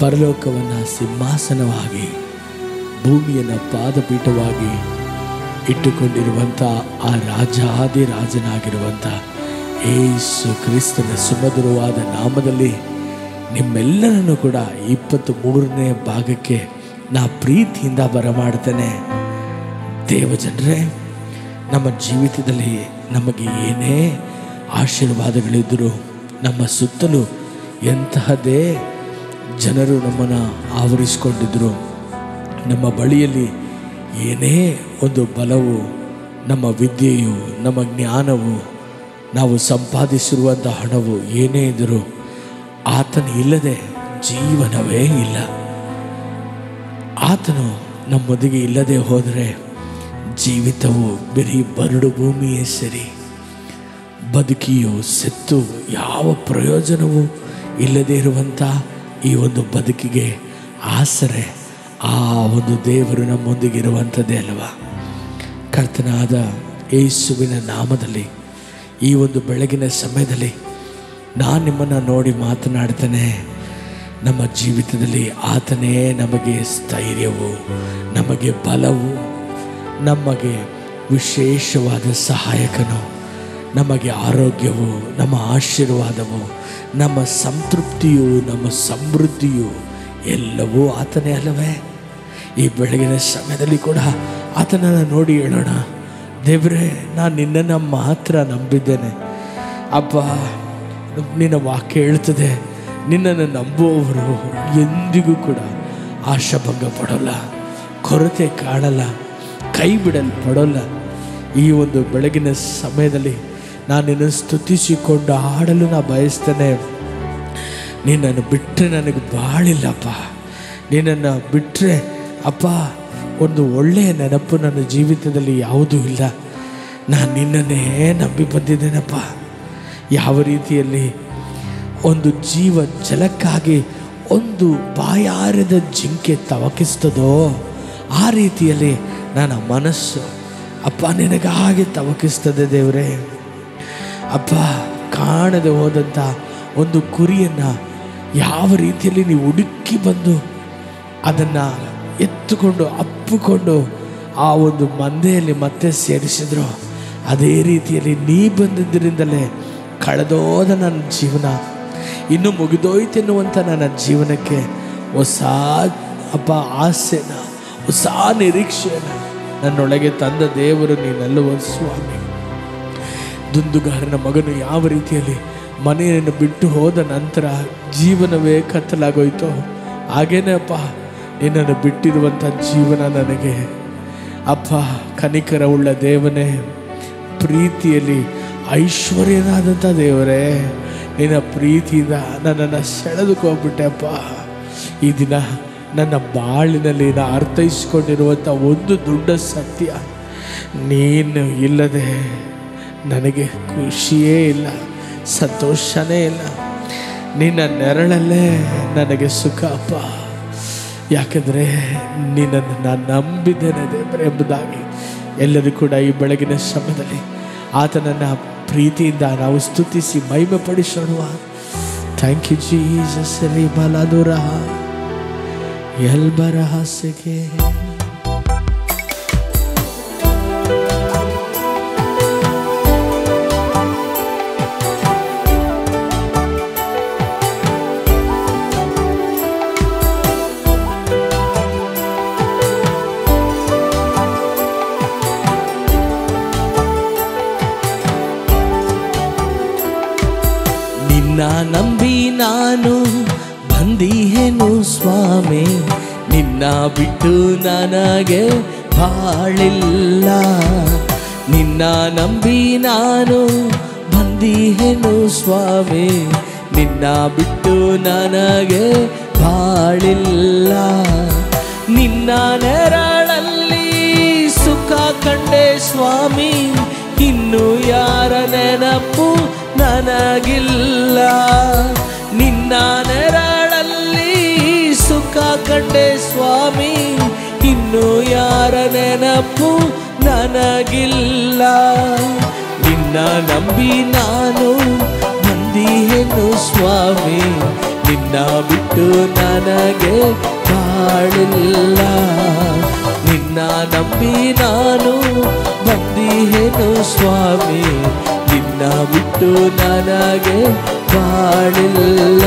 ಪರಲೋಕವನ್ನು ಸಿಂಹಾಸನವಾಗಿ, ಭೂಮಿಯನ್ನು ಪಾದಪೀಠವಾಗಿ ಇಟ್ಟುಕೊಂಡಿರುವಂಥ ಆ ರಾಜಾದಿರಾಜನಾಗಿರುವಂಥ ಯೇಸು ಕ್ರಿಸ್ತನ ಸುಮಧುರವಾದ ನಾಮದಲ್ಲಿ ನಿಮ್ಮೆಲ್ಲರನ್ನು ಕೂಡ 23ನೇ ಭಾಗಕ್ಕೆ ನಾ ಪ್ರೀತಿಯಿಂದ ಬರಮಾಡ್ತೇನೆ. ದೇವಜನರೇ, ನಮ್ಮ ಜೀವಿತದಲ್ಲಿ ನಮಗೆ ಏನೇ ಆಶೀರ್ವಾದಗಳಿದ್ದರೂ, ನಮ್ಮ ಸುತ್ತಲೂ ಎಂತಹದೇ ಜನರು ನಮ್ಮನ್ನು ಆವರಿಸಿಕೊಂಡಿದ್ದರು, ನಮ್ಮ ಬಳಿಯಲ್ಲಿ ಏನೇ ಒಂದು ಬಲವು, ನಮ್ಮ ವಿದ್ಯೆಯು, ನಮ್ಮ ಜ್ಞಾನವು, ನಾವು ಸಂಪಾದಿಸಿರುವಂಥ ಹಣವು ಏನೇ ಇದ್ದರೂ ಆತನು ಇಲ್ಲದೆ ಜೀವನವೇ ಇಲ್ಲ. ಆತನು ನಮ್ಮೊಂದಿಗೆ ಇಲ್ಲದೆ ಹೋದರೆ ಜೀವಿತವು ಬರೀ ಬರಡು ಭೂಮಿಯೇ ಸರಿ. ಬದುಕಿಯು ಸತ್ತು ಯಾವ ಪ್ರಯೋಜನವೂ ಇಲ್ಲದೇ ಇರುವಂಥ ಈ ಒಂದು ಬದುಕಿಗೆ ಆಸರೆ ಆ ಒಂದು ದೇವರು ನಮ್ಮೊಂದಿಗೆ ಇರುವಂಥದ್ದೇ ಅಲ್ವಾ? ಕರ್ತನಾದ ಯೇಸುವಿನ ನಾಮದಲ್ಲಿ ಈ ಒಂದು ಬೆಳಗಿನ ಸಮಯದಲ್ಲಿ ನಾನು ನಿಮ್ಮನ್ನು ನೋಡಿ ಮಾತನಾಡ್ತೇನೆ. ನಮ್ಮ ಜೀವಿತದಲ್ಲಿ ಆತನೇ ನಮಗೆ ಸ್ಥೈರ್ಯವು, ನಮಗೆ ಬಲವು, ನಮಗೆ ವಿಶೇಷವಾದ ಸಹಾಯಕನು, ನಮಗೆ ಆರೋಗ್ಯವು, ನಮ್ಮ ಆಶೀರ್ವಾದವು, ನಮ್ಮ ಸಂತೃಪ್ತಿಯು, ನಮ್ಮ ಸಮೃದ್ಧಿಯು ಎಲ್ಲವೂ ಆತನೇ ಅಲ್ಲವೇ? ಈ ಬೆಳಗಿನ ಸಮಯದಲ್ಲಿ ಕೂಡ ಆತನನ್ನು ನೋಡಿ ಹೇಳೋಣ, ದೇವರೇ, ನಾನು ನಿನ್ನನ್ನು ಮಾತ್ರ ನಂಬಿದ್ದೇನೆ ಅಪ್ಪ. ನಿನ್ನ ವಾಕ್ಯ ಹೇಳ್ತದೆ, ನಿನ್ನನ್ನು ನಂಬುವವರು ಎಂದಿಗೂ ಕೂಡ ಆಶಾಭಂಗ ಪಡೋಲ್ಲ, ಕೊರತೆ ಕಾಣಲ್ಲ, ಕೈ ಬಿಡಲ್ಪಡೋಲ್ಲ. ಈ ಒಂದು ಬೆಳಗಿನ ಸಮಯದಲ್ಲಿ ನಾನು ನಿನ್ನನ್ನು ಸ್ತುತಿಸಿಕೊಂಡು ಆಡಲು ನಾನು ಬಯಸ್ತೇನೆ. ನಿನ್ನನ್ನು ಬಿಟ್ಟರೆ ನನಗೆ ಬಾಳಿಲ್ಲಪ್ಪ. ನಿನ್ನನ್ನು ಬಿಟ್ಟರೆ ಅಪ್ಪ ಒಂದು ಒಳ್ಳೆಯ ನೆನಪು ನನ್ನ ಜೀವಿತದಲ್ಲಿ ಯಾವುದೂ ಇಲ್ಲ. ನಾನು ನಿನ್ನನ್ನೇ ನಂಬಿ ಬಂದಿದ್ದೇನಪ್ಪ. ಯಾವ ರೀತಿಯಲ್ಲಿ ಒಂದು ಜೀವ ಜಲಕ್ಕಾಗಿ ಒಂದು ಬಾಯಾರದ ಜಿಂಕೆ ತವಕಿಸ್ತದೋ ಆ ರೀತಿಯಲ್ಲಿ ನನ್ನ ಮನಸ್ಸು ಅಪ್ಪ ನಿನಗಾಗಿ ತವಕಿಸ್ತದೆ ದೇವರೇ. ಅಪ್ಪ, ಕಾಣದೆ ಹೋದಂಥ ಒಂದು ಕುರಿಯನ್ನು ಯಾವ ರೀತಿಯಲ್ಲಿ ನೀವು ಹುಡುಕಿ ಬಂದು ಅದನ್ನು ಎತ್ತುಕೊಂಡು ಅಪ್ಪಿಕೊಂಡು ಆ ಒಂದು ಮಂದೆಯಲ್ಲಿ ಮತ್ತೆ ಸೇರಿಸಿದ್ರು, ಅದೇ ರೀತಿಯಲ್ಲಿ ನೀ ಬಂದಿದ್ದರಿಂದಲೇ ಕಳೆದೋದ ನನ್ನ ಜೀವನ ಇನ್ನೂ ಮುಗಿದೋಯ್ತೆನ್ನುವಂಥ ನನ್ನ ಜೀವನಕ್ಕೆ ಹೊಸ ಅಪ್ಪ ಆಸೆನ, ಹೊಸ ನಿರೀಕ್ಷೆನ ನನ್ನೊಳಗೆ ತಂದ ದೇವರು ನೀನಲ್ಲವ ಸ್ವಾಮಿ. ದುಂದುಗಾರನ ಮಗನು ಯಾವ ರೀತಿಯಲ್ಲಿ ಮನೆಯನ್ನು ಬಿಟ್ಟು ಹೋದ ನಂತರ ಜೀವನವೇ ಕತ್ತಲಾಗೋಯ್ತೋ ಹಾಗೇನೆ ಅಪ್ಪ ನಿನ್ನನ್ನು ಬಿಟ್ಟಿರುವಂಥ ಜೀವನ ನನಗೆ ಅಪ್ಪ ಕನಿಕರ ಉಳ್ಳ ದೇವನೇ, ಪ್ರೀತಿಯಲ್ಲಿ ಐಶ್ವರ್ಯನಾದಂಥ ದೇವರೇ, ನಿನ್ನ ಪ್ರೀತಿಯಿಂದ ನನ್ನನ್ನು ಸೆಳೆದುಕೊಂಡ್ಬಿಟ್ಟೆ ಅಪ್ಪ. ಈ ದಿನ ನನ್ನ ಬಾಳಿನಲ್ಲಿ ನಾನು ಅರ್ಥೈಸಿಕೊಂಡಿರುವಂಥ ಒಂದು ದೊಡ್ಡ ಸತ್ಯ, ನೀನು ಇಲ್ಲದೆ ನನಗೆ ಖುಷಿಯೇ ಇಲ್ಲ, ಸಂತೋಷನೇ ಇಲ್ಲ. ನಿನ್ನ ನೆರಳಲ್ಲೇ ನನಗೆ ಸುಖ ಅಪ್ಪ. ಯಾಕಂದರೆ ನಿನ್ನನ್ನು ನಾನು ನಂಬಿದ್ದೇನೆ ದೇವರೇ ಎಂಬುದಾಗಿ ಎಲ್ಲರೂ ಕೂಡ ಈ ಬೆಳಗಿನ ಸಮಯದಲ್ಲಿ ಆತನನ್ನು ಪ್ರೀತಿಯಿಂದ ನಾವು ಸ್ತುತಿಸಿ ಮಹಿಮೆ ಪಡಿಸೋಣ. Thank you Jesus. ರೀ ಬಲದುರ ಎಲ್ಬರ ಹಾಸಿಗೆ ನಿನ್ನ ನಂಬಿ ನಾನು ಬಂದಿಹೇನು ಸ್ವಾಮಿ, ನಿನ್ನ ಬಿಟ್ಟು ನನಗೆ ಬಾಳಿಲ್ಲ. ನಿನ್ನ ನಂಬಿ ನಾನು ಬಂದಿಹೇನು ಸ್ವಾಮಿ, ನಿನ್ನ ಬಿಟ್ಟು ನನಗೆ ಬಾಳಿಲ್ಲ. ನಿನ್ನ ನೆರಳಲ್ಲಿ ಸುಖ ಕಂಡೆ ಸ್ವಾಮಿ, ಇನ್ನು ಯಾರ ನೆನಪು ನನಗಿಲ್ಲ. ನಿನ್ನ ನೆರಳಲ್ಲಿ ಸುಖ ಕಂಡೆ ಸ್ವಾಮಿ, ಇನ್ನು ಯಾರ ನೆನಪು ನನಗಿಲ್ಲ. ನಿನ್ನ ನಂಬಿ ನಾನು ಬಂದಿಹೇನು ಸ್ವಾಮಿ, ನಿನ್ನ ಬಿಟ್ಟು ಬಿಟ್ಟು ನನಗೆ ಬಾಳಿಲ್ಲ. ನಿನ್ನ ನಂಬಿ ನಾನು ಬಂದಿಹೇನು ಸ್ವಾಮಿ, ನಿನ್ನ ಬಿಟ್ಟು ನನಗೆ ಬಾಳಿಲ್ಲ.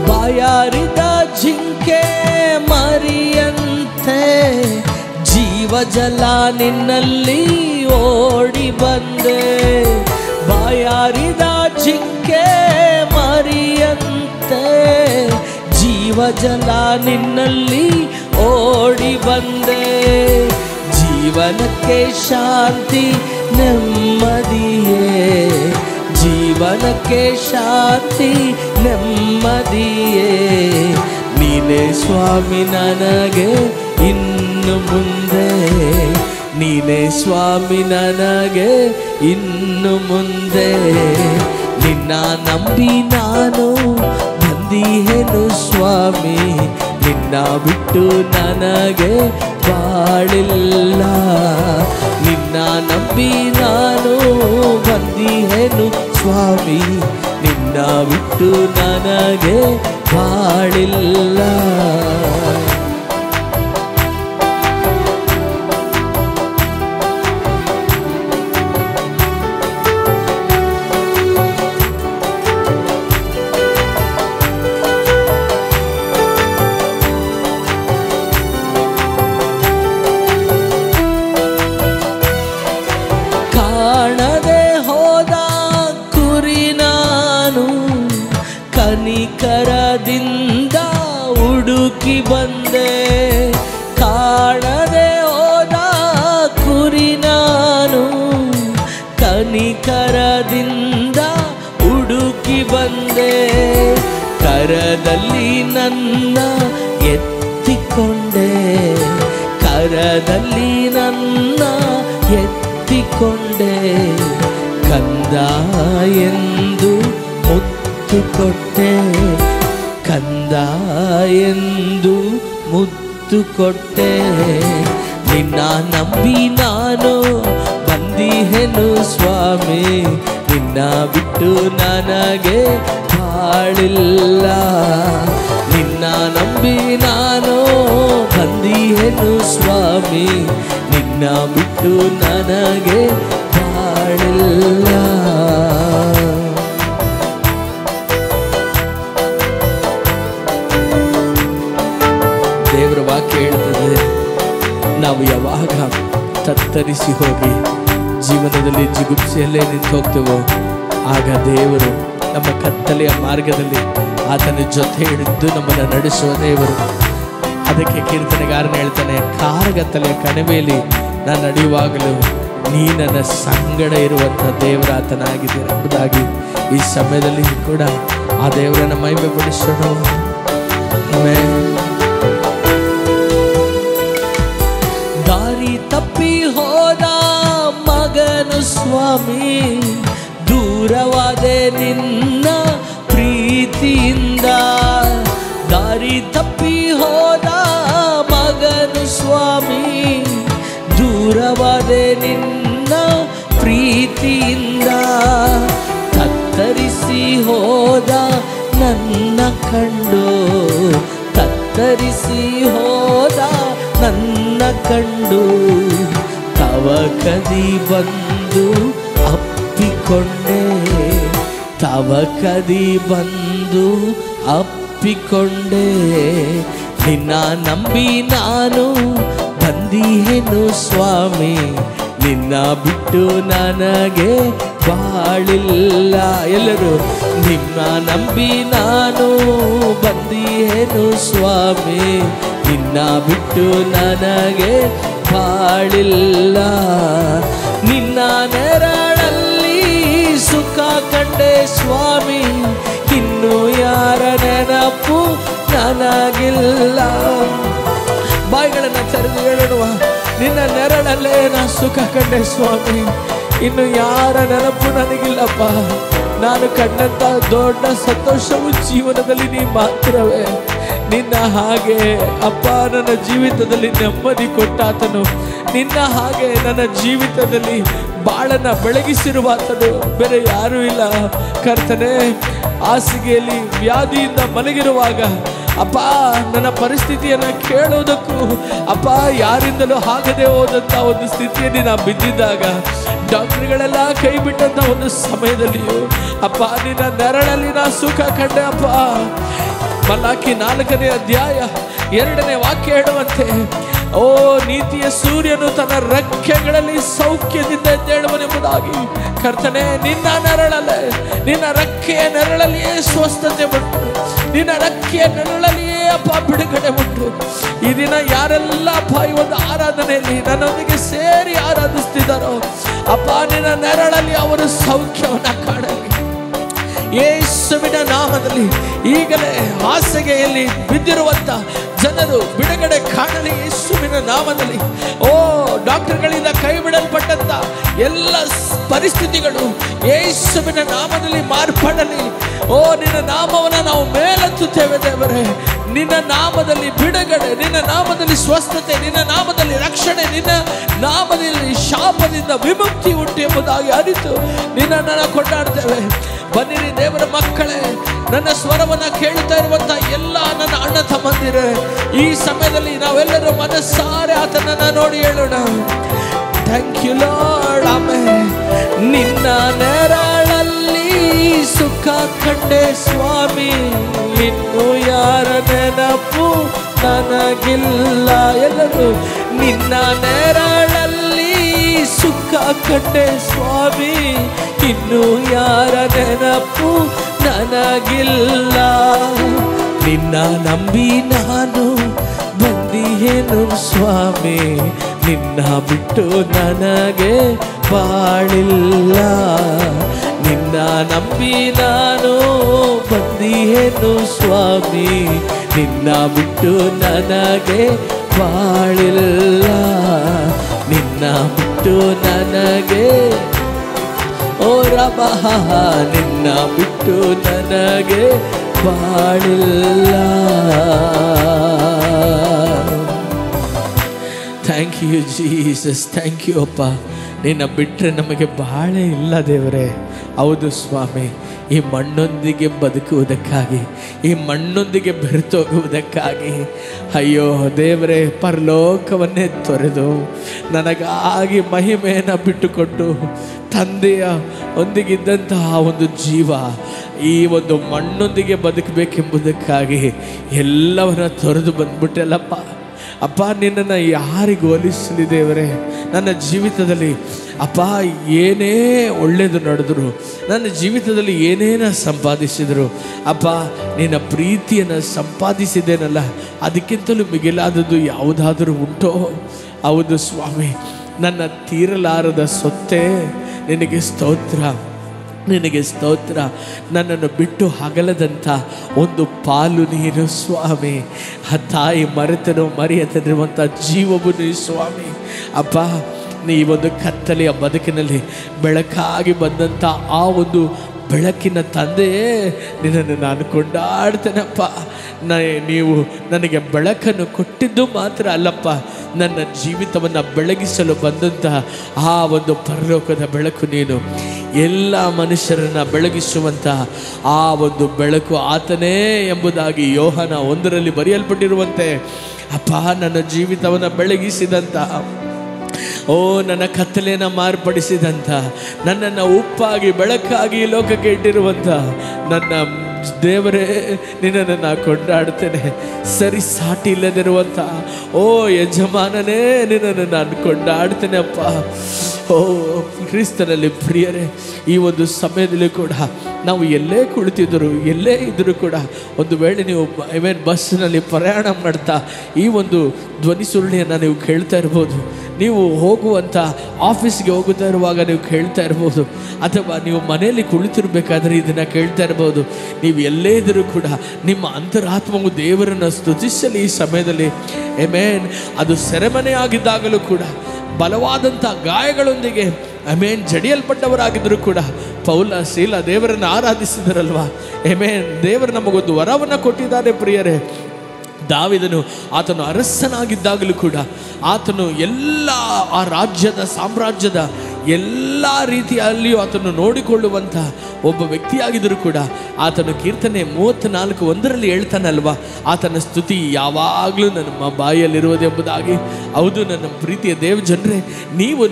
ಬಾಯಾರಿದ ಜಿಂಕೆ ಮರಿಯಂತೆ ಜೀವಜಲ ನಿನ್ನಲ್ಲಿ ಓಡಿ ಬಂದೆ. ಬಾಯಾರಿದ ಜಿಂಕೆ ಮರಿಯಂತೆ ಜೀವಜಲ ನಿನ್ನಲ್ಲಿ ಓಡಿ ಬಂದೆ. ಜೀವನಕ್ಕೆ ಶಾಂತಿ ನೆಮ್ಮದಿಯೇ, ಜೀವನಕ್ಕೆ ಶಾಂತಿ ನೆಮ್ಮದಿಯೇ. ನೀನೇ ಸ್ವಾಮಿ ನನಗೆ ಇನ್ನು ಮುಂದೆ, ನೀನೇ ಸ್ವಾಮಿ ನನಗೆ ಇನ್ನು ಮುಂದೆ. ನಿನ್ನ ನಂಬಿ ನಾನು ಬಂದಿಹೇನು ಸ್ವಾಮಿ, ನಿನ್ನ ಬಿಟ್ಟು ನನಗೆ ಬಾಳಿಲ್ಲ. ನಿನ್ನ ನಂಬಿ ನಾನು ಬಂದಿಹೇನು ಸ್ವಾಮಿ, ನಿನ್ನ ಬಿಟ್ಟು ನನಗೆ ಬಾಳಿಲ್ಲ. ಕಾಣದೆ ಹೋದ ಕುರಿ ನಾನು ಕನಿಕರದಿಂದ ಹುಡುಕಿ ಬಂದೆ. ಕಾಣದೆ ಹೋದ ಕುರಿ ನಾನು ಕನಿಕರದಿಂದ ಹುಡುಕಿ ಬಂದೆ. ಕರದಲ್ಲಿ ನನ್ನ ಎತ್ತಿಕೊಂಡೆ, ಕರದಲ್ಲಿ ನನ್ನ ಎತ್ತಿಕೊಂಡೆ. ಕಂದ ಎಂದು ಮುತ್ತು ಕೊಟ್ಟೆ, ಕಂದ ಎಂದು ಮುತ್ತು ಕೊಟ್ಟೆ. ನಿನ್ನ ನಂಬಿ ನಾನು ಬಂದಿಹೇನು ಸ್ವಾಮಿ, ನಿನ್ನ ಬಿಟ್ಟು ನನಗೆ ಬಾಳಿಲ್ಲ. ನಿನ್ನ ನಂಬಿ ನಾನು ಬಂದಿಹೇನು ಸ್ವಾಮಿ, ನಿನ್ನ ಬಿಟ್ಟು ನನಗೆ ಬಾಳಿಲ್ಲ. ದೇವರ ವಾಕ್ಯ ಹೇಳ್ತದೆ, ನಾವು ಯಾವಾಗ ತತ್ತರಿಸಿ ಹೋಗಿ ಜೀವನದಲ್ಲಿ ಜಿಗುಪ್ಸೆಯಲ್ಲೇ ನಿಂತು ಹೋಗ್ತೇವೋ, ಆಗ ದೇವರು ನಮ್ಮ ಕತ್ತಲೆಯ ಮಾರ್ಗದಲ್ಲಿ ಆತನ ಜೊತೆ ಹಿಡಿದು ನಮ್ಮನ್ನು ನಡೆಸುವ ದೇವರು. ಅದಕ್ಕೆ ಕೀರ್ತನೆಗಾರನ ಹೇಳ್ತಾನೆ, ಕಾರ್ಗತ್ತಲೆಯ ಕಣಿವೆಯಲ್ಲಿ ನಾನು ನಡೆಯುವಾಗಲೂ ನೀ ನನ್ನ ಸಂಗಡ ಇರುವಂಥ ದೇವರಾತನಾಗಿದ್ದೀರ ಎಂಬುದಾಗಿ ಈ ಸಮಯದಲ್ಲಿ ಕೂಡ ಆ ದೇವರನ್ನು ಮಹಿಮೆ ಪಡಿಸೋಣ. ದಾರಿ ತಪ್ಪಿ ಹೋದ ಮಗನು ಸ್ವಾಮಿ, ದೂರವಾದೆ ನಿನ್ನ ಪ್ರೀತಿಯಿಂದ. ದಾರಿ ತಪ್ಪಿ ಹೋದ ಮಗನು ಸ್ವಾಮಿ, ದೂರವಾದೆ ನಿನ್ನ ಪ್ರೀತಿಯಿಂದ. ತತ್ತರಿಸಿ ಹೋದ ನನ್ನ ಕಂಡು, ತತ್ತರಿಸಿ ಹೋದ ನನ್ನ ಕಂಡು. ತವಕದಿ ಬಂದು ಅಪ್ಪಿಕೊಂಡೆ, ತವಕದಿ ಬಂದು ಅಪ್ಪಿಕೊಂಡೆ. ನಿನ್ನ ನಂಬಿ ನಾನು ಬಂದಿಹೇನು ಸ್ವಾಮಿ, ನಿನ್ನ ಬಿಟ್ಟು ನನಗೆ ಬಾಳಿಲ್ಲ. ಎಲ್ಲರೂ ನಿನ್ನ ನಂಬಿ ನಾನು ಬಂದಿಹೇನು ಸ್ವಾಮಿ, ನಿನ್ನ ಬಿಟ್ಟು ನನಗೆ ಬಾಳಿಲ್ಲ. ನಿನ್ನ ನೆರಳಲ್ಲಿ ಸುಖ ಕಂಡೆ ಸ್ವಾಮಿ, ಇನ್ನು ಯಾರ ನೆನಪು ನನಗಿಲ್ಲ. ಬಾಯಿಗಳನ್ನು ತೆರೆದು ಹೇಳುವ, ನಿನ್ನ ನೆರಳಲ್ಲೇ ನಾ ಸುಖ ಕಂಡೆ ಸ್ವಾಮಿ, ಇನ್ನು ಯಾರ ನೆನಪು ನನಗಿಲ್ಲಪ್ಪ. ನಾನು ಕಂಡಂತ ದೊಡ್ಡ ಸಂತೋಷವು ಜೀವನದಲ್ಲಿ ನೀ ಮಾತ್ರವೇ. ನಿನ್ನ ಹಾಗೆ ಅಪ್ಪ ನನ್ನ ಜೀವಿತದಲ್ಲಿ ನೆಮ್ಮದಿ ಕೊಟ್ಟಾತನು, ನಿನ್ನ ಹಾಗೆ ನನ್ನ ಜೀವಿತದಲ್ಲಿ ಬಾಳನ್ನ ಬೆಳಗಿಸಿರುವಾತನು ಬೇರೆ ಯಾರೂ ಇಲ್ಲ ಕರ್ತನೇ. ಹಾಸಿಗೆಯಲ್ಲಿ ವ್ಯಾಧಿಯಿಂದ ಮಲಗಿರುವಾಗ ಅಪ್ಪ ನನ್ನ ಪರಿಸ್ಥಿತಿಯನ್ನು ಕೇಳೋದಕ್ಕೂ ಅಪ್ಪ ಯಾರಿಂದಲೂ ಆಗದೆ ಹೋದಂಥ ಒಂದು ಸ್ಥಿತಿಯಲ್ಲಿ ನಾ ಬಿದ್ದಿದ್ದಾಗ, ಡಾಕ್ಟರ್ಗಳೆಲ್ಲ ಕೈ ಬಿಟ್ಟಂಥ ಒಂದು ಸಮಯದಲ್ಲಿಯೂ ಅಪ್ಪ ನಿನ್ನ ನೆರಳಲ್ಲಿ ನಾ ಸುಖ ಕಂಡೆ ಅಪ್ಪ. ಮಲಾಕಿ 4ನೇ ಅಧ್ಯಾಯ 2ನೇ ವಾಕ್ಯ ಹೇಳುವಂತೆ, ಓ ನೀತಿಯ ಸೂರ್ಯನು ತನ್ನ ರೆಕ್ಕೆಗಳಲ್ಲಿ ಸೌಖ್ಯದಿಂದ ಎದ್ದೇಳುವನೆಂಬುದಾಗಿ. ಕರ್ತನೆ, ನಿನ್ನ ನೆರಳಲ್ಲೇ, ನಿನ್ನ ರೆಕ್ಕೆಯ ನೆರಳಲ್ಲಿಯೇ ಸ್ವಸ್ಥತೆ ಉಂಟು, ನಿನ್ನ ರೆಕ್ಕೆಯ ನೆರಳಲ್ಲಿಯೇ ಅಪ್ಪ ಬಿಡುಗಡೆ ಉಂಟು. ಈ ದಿನ ಯಾರೆಲ್ಲ ಅಪ್ಪ ಈ ಒಂದು ಆರಾಧನೆಯಲ್ಲಿ ನನ್ನೊಂದಿಗೆ ಸೇರಿ ಆರಾಧಿಸ್ತಿದ್ದಾರೋ ಅಪ್ಪ, ನಿನ್ನ ನೆರಳಲ್ಲಿ ಅವರು ಸೌಖ್ಯವನ್ನು ಕಾಣಲಿ ಯೇಸುವಿನ ನಾಮದಲ್ಲಿ. ಈಗಲೇ ಹಾಸಿಗೆಯಲ್ಲಿ ಬಿದ್ದಿರುವಂತ ಜನರು ಬಿಡುಗಡೆ ಕಾಣಲಿ ಯೇಸುವಿನ ನಾಮದಲ್ಲಿ. ಓ ಡಾಕ್ಟರ್ಗಳಿಂದ ಕೈ ಬಿಡಲ್ಪಟ್ಟಂತ ಎಲ್ಲ ಪರಿಸ್ಥಿತಿಗಳು ಯೇಸುವಿನ ನಾಮದಲ್ಲಿ ಮಾರ್ಪಡಲಿ. ಓ ನಿನ್ನ ನಾಮವನ್ನು ನಾವು ಮೇಲೆತ್ತುತ್ತೇವೆ ದೇವರೇ. ನಿನ್ನ ನಾಮದಲ್ಲಿ ಬಿಡುಗಡೆ, ನಿನ್ನ ನಾಮದಲ್ಲಿ ಸ್ವಸ್ಥತೆ, ನಿನ್ನ ನಾಮದಲ್ಲಿ ರಕ್ಷಣೆ, ನಿನ್ನ ನಾಮದಲ್ಲಿ ಶಾಪದಿಂದ ವಿಮುಕ್ತಿ ಉಂಟು ಎಂಬುದಾಗಿ ಅರಿತು ನಿನ್ನನ್ನು ಕೊಂಡಾಡ್ತೇವೆ. ಬನ್ನಿರಿ ದೇವರ ಮಕ್ಕಳೇ, ನನ್ನ ಸ್ವರವನ್ನು ಕೇಳುತ್ತಾ ಇರುವಂತ ಎಲ್ಲ ನನ್ನ ಅಣ್ಣ ತಮ್ಮಂದಿರೇ, ಈ ಸಮಯದಲ್ಲಿ ನಾವೆಲ್ಲರೂ ಮನಸ್ಸಾರೆ ಆತನನ್ನ ನೋಡಿ ಹೇಳೋಣ, ಥ್ಯಾಂಕ್ ಯು ಲಾರ್ಡ್. ಆಮೇಲೆ ನಿನ್ನ ನೆರಳಲ್ಲಿ ಸುಖ ಕಂಡೆ ಸ್ವಾಮಿ, ಇನ್ನು ಯಾರ ನೆನಪು ನನಗಿಲ್ಲ. ಎಲ್ಲರೂ ನಿನ್ನ ನೆರಳಲ್ಲಿ ಸುಖ ಕಂಡೆ ಸ್ವಾಮಿ, ಇನ್ನು ಯಾರ ನೆನಪು ನನಗಿಲ್ಲ. ನಿನ್ನ ನಂಬಿ ನಾನು ಬಂದಿಯೇನು ಸ್ವಾಮಿ, ನಿನ್ನ ಬಿಟ್ಟು ನನಗೆ ಬಾಳಿಲ್ಲ. ನಿನ್ನ ನಂಬಿ ನಾನು ಬಂದಿಯೇನು ಸ್ವಾಮಿ, ನಿನ್ನ ಬಿಟ್ಟು ನನಗೆ ಬಾಳಿಲ್ಲ. ನಿನ್ನ ಬಿಟ್ಟು ನನಗೆ ಓ ರಬ, ನಿನ್ನ ಬಿಟ್ಟು ನನಗೆ ಬಾಳಿಲ್ಲ. Thank you Jesus, thank you ಅಪ್ಪ. ನಿನ್ನ ಬಿಟ್ಟರೆ ನಮಗೆ ಬಾಳೆ ಇಲ್ಲ ದೇವರೇ. ಹೌದು ಸ್ವಾಮಿ, ಈ ಮಣ್ಣೊಂದಿಗೆ ಬದುಕುವುದಕ್ಕಾಗಿ, ಈ ಮಣ್ಣೊಂದಿಗೆ ಬೆರೆತೋಗುವುದಕ್ಕಾಗಿ ಅಯ್ಯೋ ದೇವರೇ, ಪರಲೋಕವನ್ನೇ ತೊರೆದು ನನಗಾಗಿ ಮಹಿಮೆಯನ್ನು ಬಿಟ್ಟುಕೊಟ್ಟು ತಂದೆಯ ಒಂದಿಗಿದ್ದಂತಹ ಒಂದು ಜೀವ ಈ ಒಂದು ಮಣ್ಣೊಂದಿಗೆ ಬದುಕಬೇಕೆಂಬುದಕ್ಕಾಗಿ ಎಲ್ಲವನ್ನ ತೊರೆದು ಬಂದ್ಬಿಟ್ಟೆಲ್ಲಪ್ಪ. ಅಪ್ಪ, ನಿನ್ನನ್ನು ಯಾರಿಗೂ ಹೋಲಿಸಲಿ ದೇವರೇ. ನನ್ನ ಜೀವಿತದಲ್ಲಿ ಅಪ್ಪ ಏನೇ ಒಳ್ಳೆಯದು ನಡೆದ್ರು, ನನ್ನ ಜೀವಿತದಲ್ಲಿ ಏನೇನ ಸಂಪಾದಿಸಿದರು ಅಪ್ಪ, ನಿನ್ನ ಪ್ರೀತಿಯನ್ನು ಸಂಪಾದಿಸಿದ್ದೇನಲ್ಲ, ಅದಕ್ಕಿಂತಲೂ ಮಿಗಿಲಾದದ್ದು ಯಾವುದಾದರೂ ಉಂಟೋ? ಹೌದು ಸ್ವಾಮಿ, ನನ್ನ ತೀರಲಾರದ ಸೊತ್ತೆ ನಿನಗೆ ಸ್ತೋತ್ರ, ನಿನಗೆ ಸ್ತೋತ್ರ. ನನ್ನನ್ನು ಬಿಟ್ಟು ಹಗಲದಂಥ ಒಂದು ಪಾಲು ನೀನು ಸ್ವಾಮಿ. ಆ ತಾಯಿ ಮರೆಯದಿರುವಂಥ ಜೀವವು ನೀನು ಸ್ವಾಮಿ. ಅಪ್ಪ, ನೀ ಒಂದು ಕತ್ತಲೆಯ ಬದುಕಿನಲ್ಲಿ ಬೆಳಕಾಗಿ ಬಂದಂಥ ಆ ಒಂದು ಬೆಳಕಿನ ತಂದೆಯೇ, ನಿನ್ನನ್ನು ನಾನು ಕೊಂಡಾಡ್ತೇನಪ್ಪ. ನೀವು ನನಗೆ ಬೆಳಕನ್ನು ಕೊಟ್ಟಿದ್ದು ಮಾತ್ರ ಅಲ್ಲಪ್ಪ, ನನ್ನ ಜೀವಿತವನ್ನು ಬೆಳಗಿಸಲು ಬಂದಂತಹ ಆ ಒಂದು ಪರಲೋಕದ ಬೆಳಕು ನೀನು. ಎಲ್ಲ ಮನುಷ್ಯರನ್ನು ಬೆಳಗಿಸುವಂತಹ ಆ ಒಂದು ಬೆಳಕು ಆತನೇ ಎಂಬುದಾಗಿ ಯೋಹನ 1ರಲ್ಲಿ ಬರೆಯಲ್ಪಟ್ಟಿರುವಂತೆ ಅಪ್ಪ, ನನ್ನ ಜೀವಿತವನ್ನು ಬೆಳಗಿಸಿದಂಥ, ಓ ನನ್ನ ಕತ್ತಲೆಯನ್ನು ಮಾರ್ಪಡಿಸಿದಂಥ, ನನ್ನನ್ನು ಉಪ್ಪಾಗಿ ಬೆಳಕಾಗಿ ಲೋಕಕ್ಕೆ ಇಟ್ಟಿರುವಂಥ ನನ್ನ ದೇವರೇ, ನಿನ್ನನ್ನು ನಾನು ಕೊಂಡಾಡ್ತೇನೆ. ಸರಿ ಸಾಟಿ ಇಲ್ಲದಿರುವಂಥ ಓ ಯಜಮಾನನೇ, ನಿನ್ನನ್ನು ನಾನು ಕೊಂಡಾಡ್ತೇನೆ ಅಪ್ಪ. ಓ ಕ್ರಿಸ್ತನಲ್ಲಿ ಪ್ರಿಯರೇ, ಈ ಒಂದು ಸಮಯದಲ್ಲಿ ಕೂಡ ನಾವು ಎಲ್ಲೇ ಕುಳಿತಿದ್ದರು, ಎಲ್ಲೇ ಇದ್ದರೂ ಕೂಡ, ಒಂದು ವೇಳೆ ನೀವು ಬಸ್ಸಿನಲ್ಲಿ ಪ್ರಯಾಣ ಮಾಡ್ತಾ ಈ ಒಂದು ಧ್ವನಿ ಸುರುಳಿಯನ್ನು ನೀವು ಕೇಳ್ತಾ ಇರ್ಬೋದು, ನೀವು ಹೋಗುವಂಥ ಆಫೀಸ್ಗೆ ಹೋಗುತ್ತಾ ಇರುವಾಗ ನೀವು ಕೇಳ್ತಾ ಇರ್ಬೋದು, ಅಥವಾ ನೀವು ಮನೆಯಲ್ಲಿ ಕುಳಿತಿರ್ಬೇಕಾದ್ರೆ ಇದನ್ನು ಕೇಳ್ತಾ ಇರ್ಬೋದು. ನೀವು ಎಲ್ಲೇ ಇದ್ದರೂ ಕೂಡ ನಿಮ್ಮ ಅಂತರಾತ್ಮವು ದೇವರನ್ನು ಸ್ತುತಿಸಲಿ ಈ ಸಮಯದಲ್ಲಿ. ಆಮೆನ್. ಅದು ಸೆರೆಮನೆ ಆಗಿದ್ದಾಗಲೂ ಕೂಡ, ಬಲವಾದಂಥ ಗಾಯಗಳೊಂದಿಗೆ ಆಮೇನ್ ಜಡಿಯಲ್ಪಟ್ಟವರಾಗಿದ್ದರೂ ಕೂಡ ಪೌಲ ಶೀಲ ದೇವರನ್ನು ಆರಾಧಿಸಿದರಲ್ವಾ. ಆಮೇನ್ ದೇವರು ನಮಗೊಂದು ವರವನ್ನು ಕೊಟ್ಟಿದ್ದಾರೆ ಪ್ರಿಯರೇ. ದಾವೀದನು ಆತನು ಅರಸನಾಗಿದ್ದಾಗಲೂ ಕೂಡ ಆತನು ಎಲ್ಲ ಆ ರಾಜ್ಯದ ಸಾಮ್ರಾಜ್ಯದ ಎಲ್ಲ ರೀತಿಯಲ್ಲಿಯೂ ಆತನು ನೋಡಿಕೊಳ್ಳುವಂಥ ಒಬ್ಬ ವ್ಯಕ್ತಿಯಾಗಿದ್ದರೂ ಕೂಡ ಆತನು ಕೀರ್ತನೆ 34:1 ಹೇಳ್ತಾನಲ್ವ, ಆತನ ಸ್ತುತಿ ಯಾವಾಗಲೂ ನಮ್ಮ ಬಾಯಲ್ಲಿರುವುದೆಂಬುದಾಗಿ. ಹೌದು ನನ್ನ ಪ್ರೀತಿಯ ದೇವ ಜನರೇ,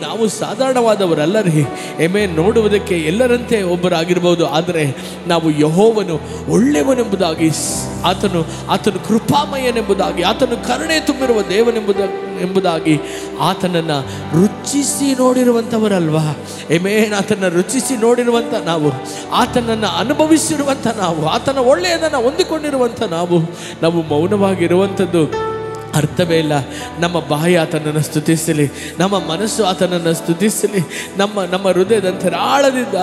ನಾವು ಸಾಧಾರಣವಾದವರಲ್ಲರಿ. ನೋಡುವುದಕ್ಕೆ ಎಲ್ಲರಂತೆ ಒಬ್ಬರಾಗಿರ್ಬೋದು, ಆದರೆ ನಾವು ಯೆಹೋವನು ಒಳ್ಳೆಯವನೆಂಬುದಾಗಿ, ಆತನು ಕೃಪಾಮಯನೆಂಬುದಾಗಿ, ಆತನು ಕರುಣೆ ತುಂಬಿರುವ ದೇವನೆಂಬುದಾಗಿ ಆತನನ್ನು ರುಚಿಸಿ ನೋಡಿರುವಂಥವರಲ್ವಾ. ಆತನ ರುಚಿಸಿ ನೋಡಿರುವಂಥ ನಾವು, ಆತನನ್ನು ಅನುಭವಿಸಿರುವಂಥ ನಾವು, ಆತನ ಒಳ್ಳೆಯದನ್ನು ಹೊಂದಿಕೊಂಡಿರುವಂಥ ನಾವು ಮೌನವಾಗಿರುವಂಥದ್ದು ಅರ್ಥವೇ ಇಲ್ಲ. ನಮ್ಮ ಬಾಯಿ ಆತನನ್ನು ಸ್ತುತಿಸಲಿ, ನಮ್ಮ ಮನಸ್ಸು ಆತನನ್ನು ಸ್ತುತಿಸಲಿ. ನಮ್ಮ ಹೃದಯದಂತರಾಳದಿಂದ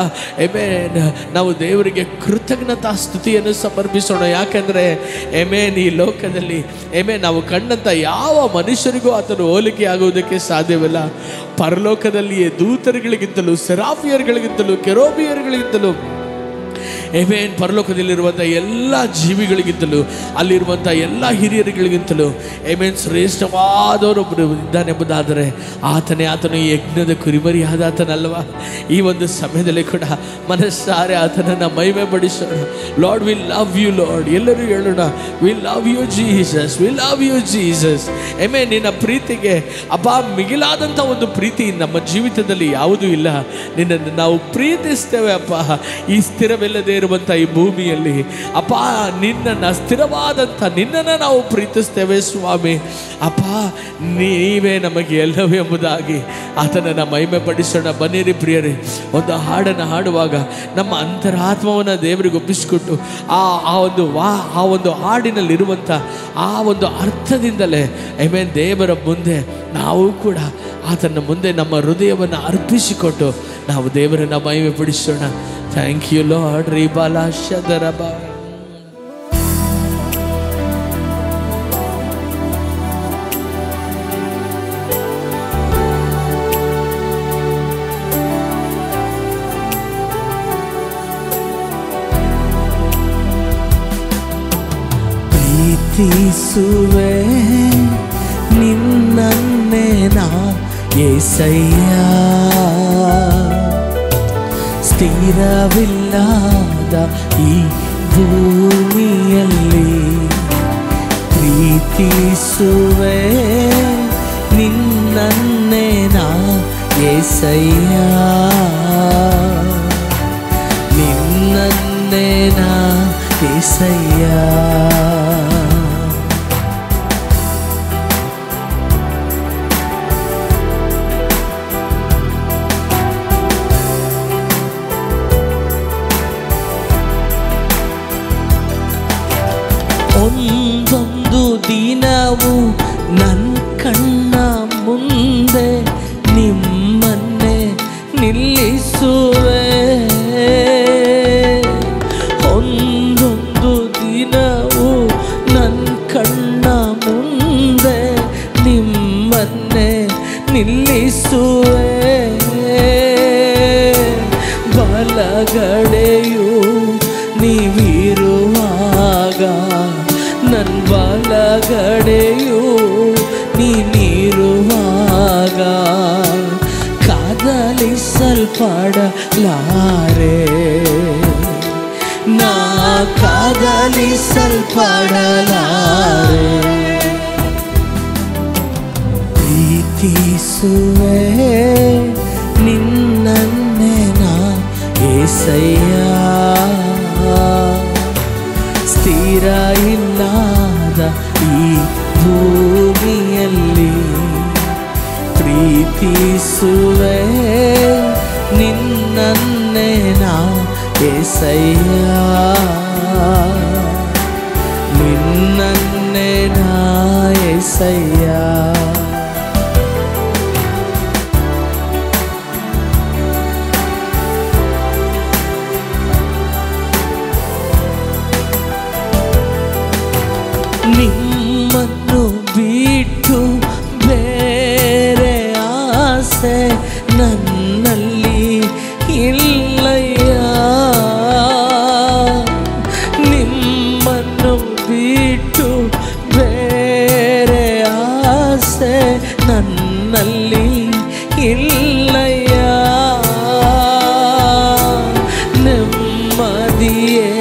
ನಾವು ದೇವರಿಗೆ ಕೃತಜ್ಞತಾ ಸ್ತುತಿಯನ್ನು ಸಮರ್ಪಿಸೋಣ. ಯಾಕೆಂದರೆ ಈ ಲೋಕದಲ್ಲಿ ನಾವು ಕಂಡಂಥ ಯಾವ ಮನುಷ್ಯರಿಗೂ ಆತನು ಹೋಲಿಕೆ ಆಗುವುದಕ್ಕೆ ಸಾಧ್ಯವಿಲ್ಲ. ಪರಲೋಕದಲ್ಲಿಯೇ ದೂತರುಗಳಿಗಿಂತಲೂ, ಸೆರಾಫಿಯರ್ಗಳಿಗಿಂತಲೂ, ಕೆರೋಬಿಯರ್ಗಳಿಗಿಂತಲೂ, ಪರಲೋಕದಲ್ಲಿರುವಂಥ ಎಲ್ಲ ಜೀವಿಗಳಿಗಿಂತಲೂ, ಅಲ್ಲಿರುವಂಥ ಎಲ್ಲ ಹಿರಿಯರುಗಳಿಗಿಂತಲೂ ಶ್ರೇಷ್ಠವಾದವರೊಬ್ಬರು ಇದ್ದಾನೆಂಬುದಾದರೆ ಆತನು ಈ ಯಜ್ಞದ ಕುರಿಮರಿಯಾದ ಆತನಲ್ವಾ. ಈ ಒಂದು ಸಮಯದಲ್ಲಿ ಕೂಡ ಮನಸ್ಸಾರೆ ಆತನನ್ನು ಮಹಿಮೆ ಪಡಿಸೋಣ. Lord, we love you Lord. ಎಲ್ಲರೂ ಹೇಳೋಣ, we love you Jesus, we love you Jesus. ನಿನ್ನ ಪ್ರೀತಿಗೆ ಮಿಗಿಲಾದಂಥ ಒಂದು ಪ್ರೀತಿ ನಮ್ಮ ಜೀವಿತದಲ್ಲಿ ಯಾವುದೂ ಇಲ್ಲ. ನಿನ್ನನ್ನು ನಾವು ಪ್ರೀತಿಸ್ತೇವೆ ಅಪ್ಪ. ಈ ಸ್ಥಿರವಿಲ್ಲದೆ ಇರುವಂಥ ಈ ಭೂಮಿಯಲ್ಲಿ ನಿನ್ನನ್ನು ಸ್ಥಿರವಾದಂಥ ನಿನ್ನನ್ನು ನಾವು ಪ್ರೀತಿಸ್ತೇವೆ ಸ್ವಾಮಿ. ನೀವೇ ನಮಗೆ ಎಲ್ಲವೂ ಎಂಬುದಾಗಿ ಆತನನ್ನು ಮಹಿಮೆ ಪಡಿಸೋಣ. ಬನ್ನಿರಿ ಪ್ರಿಯರೇ, ಒಂದು ಹಾಡನ್ನು ಹಾಡುವಾಗ ನಮ್ಮ ಅಂತರಾತ್ಮವನ್ನು ದೇವರಿಗೆ ಒಪ್ಪಿಸಿಕೊಟ್ಟು ಆ ಒಂದು ಹಾಡಿನಲ್ಲಿರುವಂಥ ಆ ಒಂದು ಅರ್ಥದಿಂದಲೇ ದೇವರ ಮುಂದೆ ನಾವು ಕೂಡ ಆತನ ಮುಂದೆ ನಮ್ಮ ಹೃದಯವನ್ನು ಅರ್ಪಿಸಿಕೊಟ್ಟು ನಾವು ದೇವರನ್ನು ಮಹಿಮೆ ಪಡಿಸೋಣ. Thank you Lord. ರೀಬಾಲಾ ಶದರಬ ಪ್ರೀತಿಸುವೆ ನಿನ್ನನ್ನೇ ನಾ యేసయ్య. ಸ್ಥಿರವಿಲ್ಲದ ಈ ಭೂಮಿಯಲ್ಲಿ ಪ್ರೀತಿಸುವೆ ನಿನ್ನನ್ನೇ ನಾ యేసయ్ಯ. ನಿನ್ನನ್ನೇ ನಾ యేసయ్య. ಒಂದೊಂದು ದಿನವೂ ನನ್ನ ಕಣ್ಣ ಮುಂದೆ ನಿಮ್ಮನ್ನೇ ನಿಲ್ಲಿಸುವೆ. ಒಂದೊಂದು ದಿನವೂ ನನ್ನ ಕಣ್ಣ ಮುಂದೆ ನಿಮ್ಮನ್ನೇ ನಿಲ್ಲಿಸುವೆ. ಬಲಗಡೆಯು ನೀವಿರುವಾಗ ನನ್ನ ಬಲಗಡೆಯು ನೀನಿರುವಾಗ ಕಾದಲಿಸಲ್ಪಡಲಾರೆ, ನಾ ಕಾದಲಿಸಲ್ಪಡಲಾರೆ. ಪ್ರೀತಿಸುವೆ ನಿನ್ನನ್ನೇ ನಾ యేసయ్య. ಸ್ಥಿರ ಇಲ್ಲದ ಈ ಭೂಮಿಯಲ್ಲಿ ಪ್ರೀತಿಸುವೆ ನಿನ್ನನ್ನೇ ನಾ యేసయ్య. ನಿನ್ನನ್ನೇ ನಾ యేసయ్య. ನಿಮ್ಮನ್ನು ಬಿಟ್ಟು ಬೇರೆ ಆಸೆ ನನ್ನಲ್ಲಿ ಆಸೆ ನನ್ನಲ್ಲಿ ಇಲ್ಲಯ್ಯ, ನೆಮ್ಮದಿಯೇ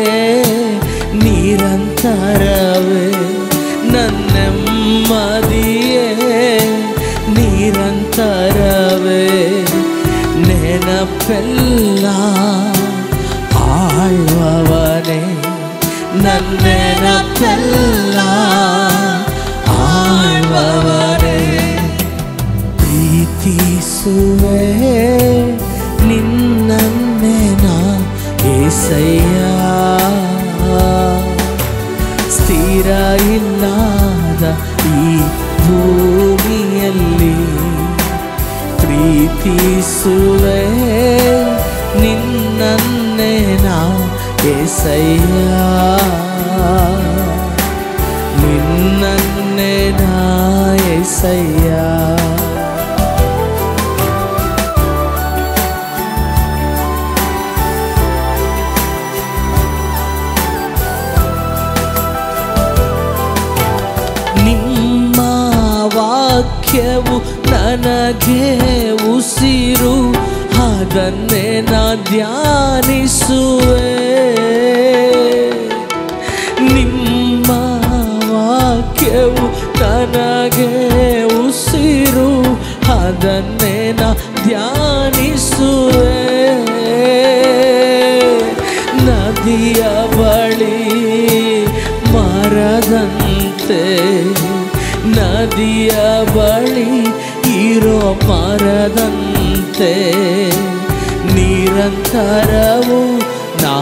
ನಿರಂತರವೇ, ನನ್ನೆಮ್ಮದಿಯೇ ನಿರಂತರವೇ, ನೆನಪೆಲ್ಲ ಆಳ್ವವನೇ, ನನ್ನೆನಪೆಲ್ಲ ಆಳ್ವವನೇ. ಪ್ರೀತಿಸುವೆ ನಿನ್ನನ್ನೇ ನಾ ಏಸಯ್ಯ, ಸ್ಥಿರ ಇಲ್ಲದ ಈ ಭೂಮಿಯಲ್ಲಿ ಪ್ರೀತಿಸುವೆ ನಿನ್ನನ್ನೇ ನಾ ಏಸಯ್ಯ, ನಿನ್ನನ್ನೇ ನಾ ಏಸಯ್ಯ. ನಿಮ್ಮ ವಾಕ್ಯವು ನನಗೆ ಉಸಿರು, ಅದನ್ನೇ ನಾ ಧ್ಯಾನಿಸುವೆ. ನಿಮ್ಮ ವಾಕ್ಯವು ನನಗೆ ಉಸಿರು, ಅದನ್ನೇ ನಾ ಧ್ಯಾನಿಸುವೆ. ನದಿಯ ಬಳಿ ಮರದಂತೆ, ನದಿಯ ಬಳಿ ಇರೋ ಮರದಂತೆ, ನಿರಂತರವು ನಾ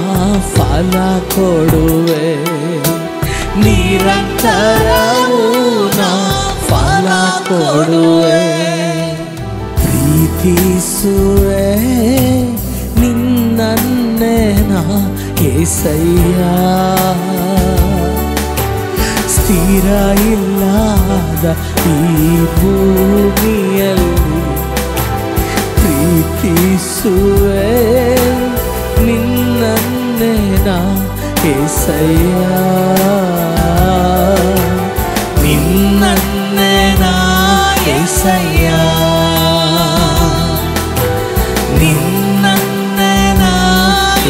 ಫಲ ಕೊಡುವೆ, ನಿರಂತರವು ನಾ ಫಲ ಕೊಡುವೆ. ಪ್ರೀತಿಸುವೆ ನಿನ್ನನ್ನೇ ನಾ ಏಸಯ್ಯ, ಸ್ಥಿರ ಇಲ್ಲದ ಈ ಭೂಮಿಯಲ್ಲಿ ಪ್ರೀತಿಸುವೆ ನಿನ್ನನ್ನೇ ನಾ ಏಸಯ್ಯ, ನಿನ್ನನ್ನೇ ನಾ ಏಸಯ್ಯ, ನಿನ್ನನ್ನೇ ನಾ